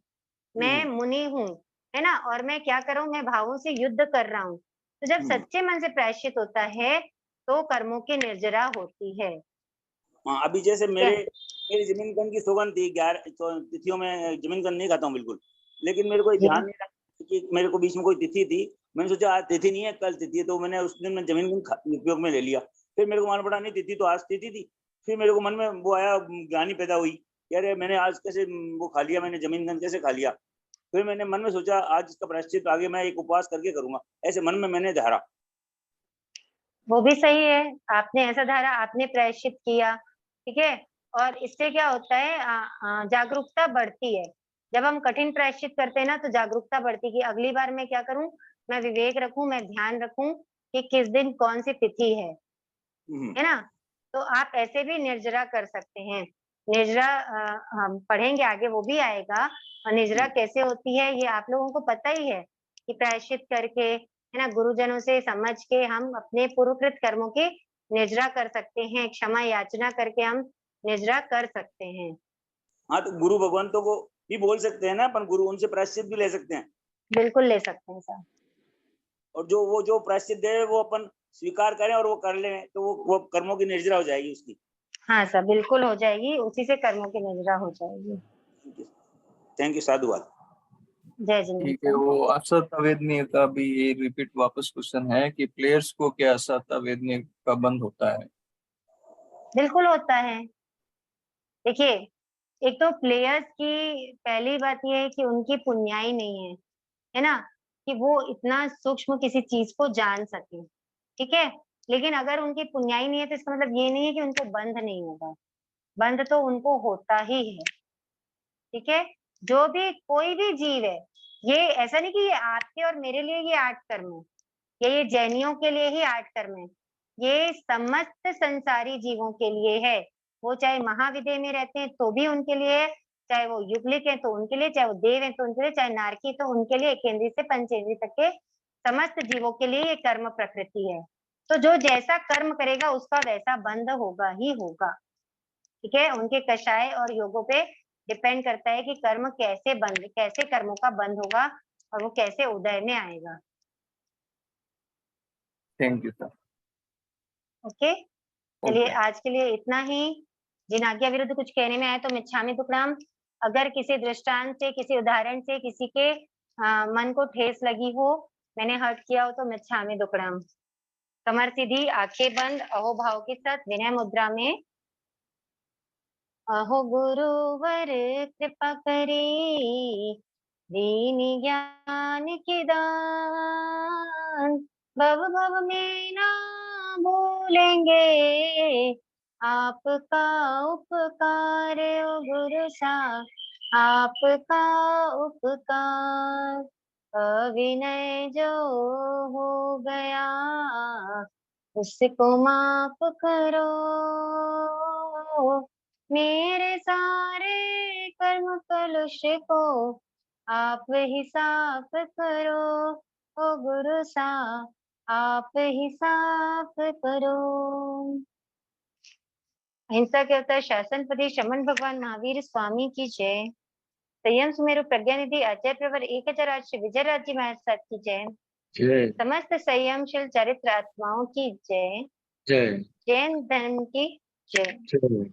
मैं मुनि हूँ, है ना, और मैं क्या कर रहा हूँ, मैं भावों से युद्ध कर रहा हूँ। तो जब सच्चे मन से प्रायश्चित होता है तो कर्मों की निर्जरा होती है। हाँ, अभी जैसे मेरी जमीन गन की सौगंध थी, 11 तिथियों में जमीन गन नहीं खाता हूँ बिल्कुल, लेकिन मेरे को ध्यान नहीं रहा कि मेरे को बीच में कोई तिथि थी, मैंने सोचा आज तिथि नहीं है कल तिथि है, तो मैंने उस दिन जमीन गन उपयोग में ले लिया। फिर मेरे को मालूम पड़ा नहीं तिथि तो आज तिथि थी। फिर मेरे को मन में वो आया, ग्लानि पैदा हुई, अरे मैंने आज कैसे वो खा लिया, मैंने जमीन गन कैसे खा लिया। फिर मैंने मन में सोचा आज इसका प्रायश्चित आगे मैं एक उपवास करके करूंगा, ऐसे मन में मैंने धारा। वो भी सही है, आपने ऐसा धारा, आपने प्रायश्चित किया, ठीक है। और इससे क्या होता है, जागरूकता बढ़ती है। जब हम कठिन प्रायश्चित करते हैं ना तो जागरूकता बढ़ती है कि अगली बार मैं क्या करूं, मैं विवेक रखूं, मैं ध्यान रखूं कि किस दिन कौन सी तिथि है ना। तो आप ऐसे भी निर्जरा कर सकते हैं। निर्जरा हम पढ़ेंगे आगे, वो भी आएगा। और निर्जरा कैसे होती है ये आप लोगों को पता ही है कि प्रायश्चित करके, है ना, गुरुजनों से समझ के हम अपने पूर्वकृत कर्मों की निर्जरा कर सकते हैं, क्षमा याचना करके हम निर्जरा कर सकते हैं। हाँ, तो गुरु भगवंतों को भी बोल सकते हैं ना अपन, गुरु उनसे प्रायश्चित भी ले सकते हैं। बिल्कुल ले सकते हैं सर। और जो प्रायश्चित दे वो अपन स्वीकार करें और वो कर लें, तो वो कर्मों की निर्जरा हो जाएगी उसकी। हाँ सर, बिल्कुल हो जाएगी, उसी से कर्मों की निर्जरा हो जाएगी। थैंक यू, साधुवाद। जय जिंद ठीक है, वो असत अवेदनीय का भी ये रिपीट वापस क्वेश्चन है कि प्लेयर्स को क्या असत अवेदनीय का बंद होता है? बिल्कुल होता है। देखिए, एक तो प्लेयर्स की पहली बात ये है कि उनकी पुण्याई नहीं है ना, कि वो इतना सूक्ष्म किसी चीज को जान सके, ठीक है। लेकिन अगर उनकी पुण्याई नहीं है तो इसका मतलब ये नहीं है कि उनको बंध नहीं होगा, बंध तो उनको होता ही है, ठीक है। जो भी कोई भी जीव है, ये ऐसा नहीं कि ये आपके और मेरे लिए ये 8 कर्म है, ये जैनियों के लिए ही 8 कर्म है, ये समस्त संसारी जीवों के लिए है। वो चाहे महाविदेह में रहते हैं तो भी उनके लिए है, चाहे वो युगलिक है तो उनके लिए, चाहे वो देव है तो उनके लिए, चाहे नारकी तो उनके लिए, एकेंद्रीय से पंचेंद्रीय तक के समस्त जीवों के लिए ये कर्म प्रकृति है। तो जो जैसा कर्म करेगा उसका वैसा बंध होगा ही होगा। ठीक है, उनके कषाय और योगों पे डिपेंड करता है कि कर्म कैसे बंध, कैसे कर्मों का बंध होगा और वो कैसे उदय में आएगा। Thank you sir. ओके, चलिए ओके। आज के लिए इतना ही। जिन आज्ञा विरुद्ध कुछ कहने में आए तो मिच्छामि दुक्कडम। अगर किसी दृष्टांत से, किसी उदाहरण से किसी के मन को ठेस लगी हो, मैंने हर्ट किया हो तो मिच्छामि दुक्कडम। कमर सीधी, आंखें बंद, अहोभाव के साथ विनय मुद्रा में। अहो गुरुवर कृपा करे, दीन ज्ञान के दान, भव भव में ना भूलेंगे आपका उपकार। ओ गुरु सा आपका उपकार, अविनय जो हो गया उसको माफ करो। मेरे सारे कर्म कलुष को आप ही साफ करो। ओ गुरु सा आप ही साफ करो। अहिंसा के अवतार शासनपति शमन भगवान महावीर स्वामी की जय। संयम सुमेरु प्रज्ञा निधि आचार्य प्रवर 1008 श्री विजय राज्य महाराज की जय। जय समस्त संयमशील चरित्र आत्माओं की जय। जय जैन धर्म की जय। जय।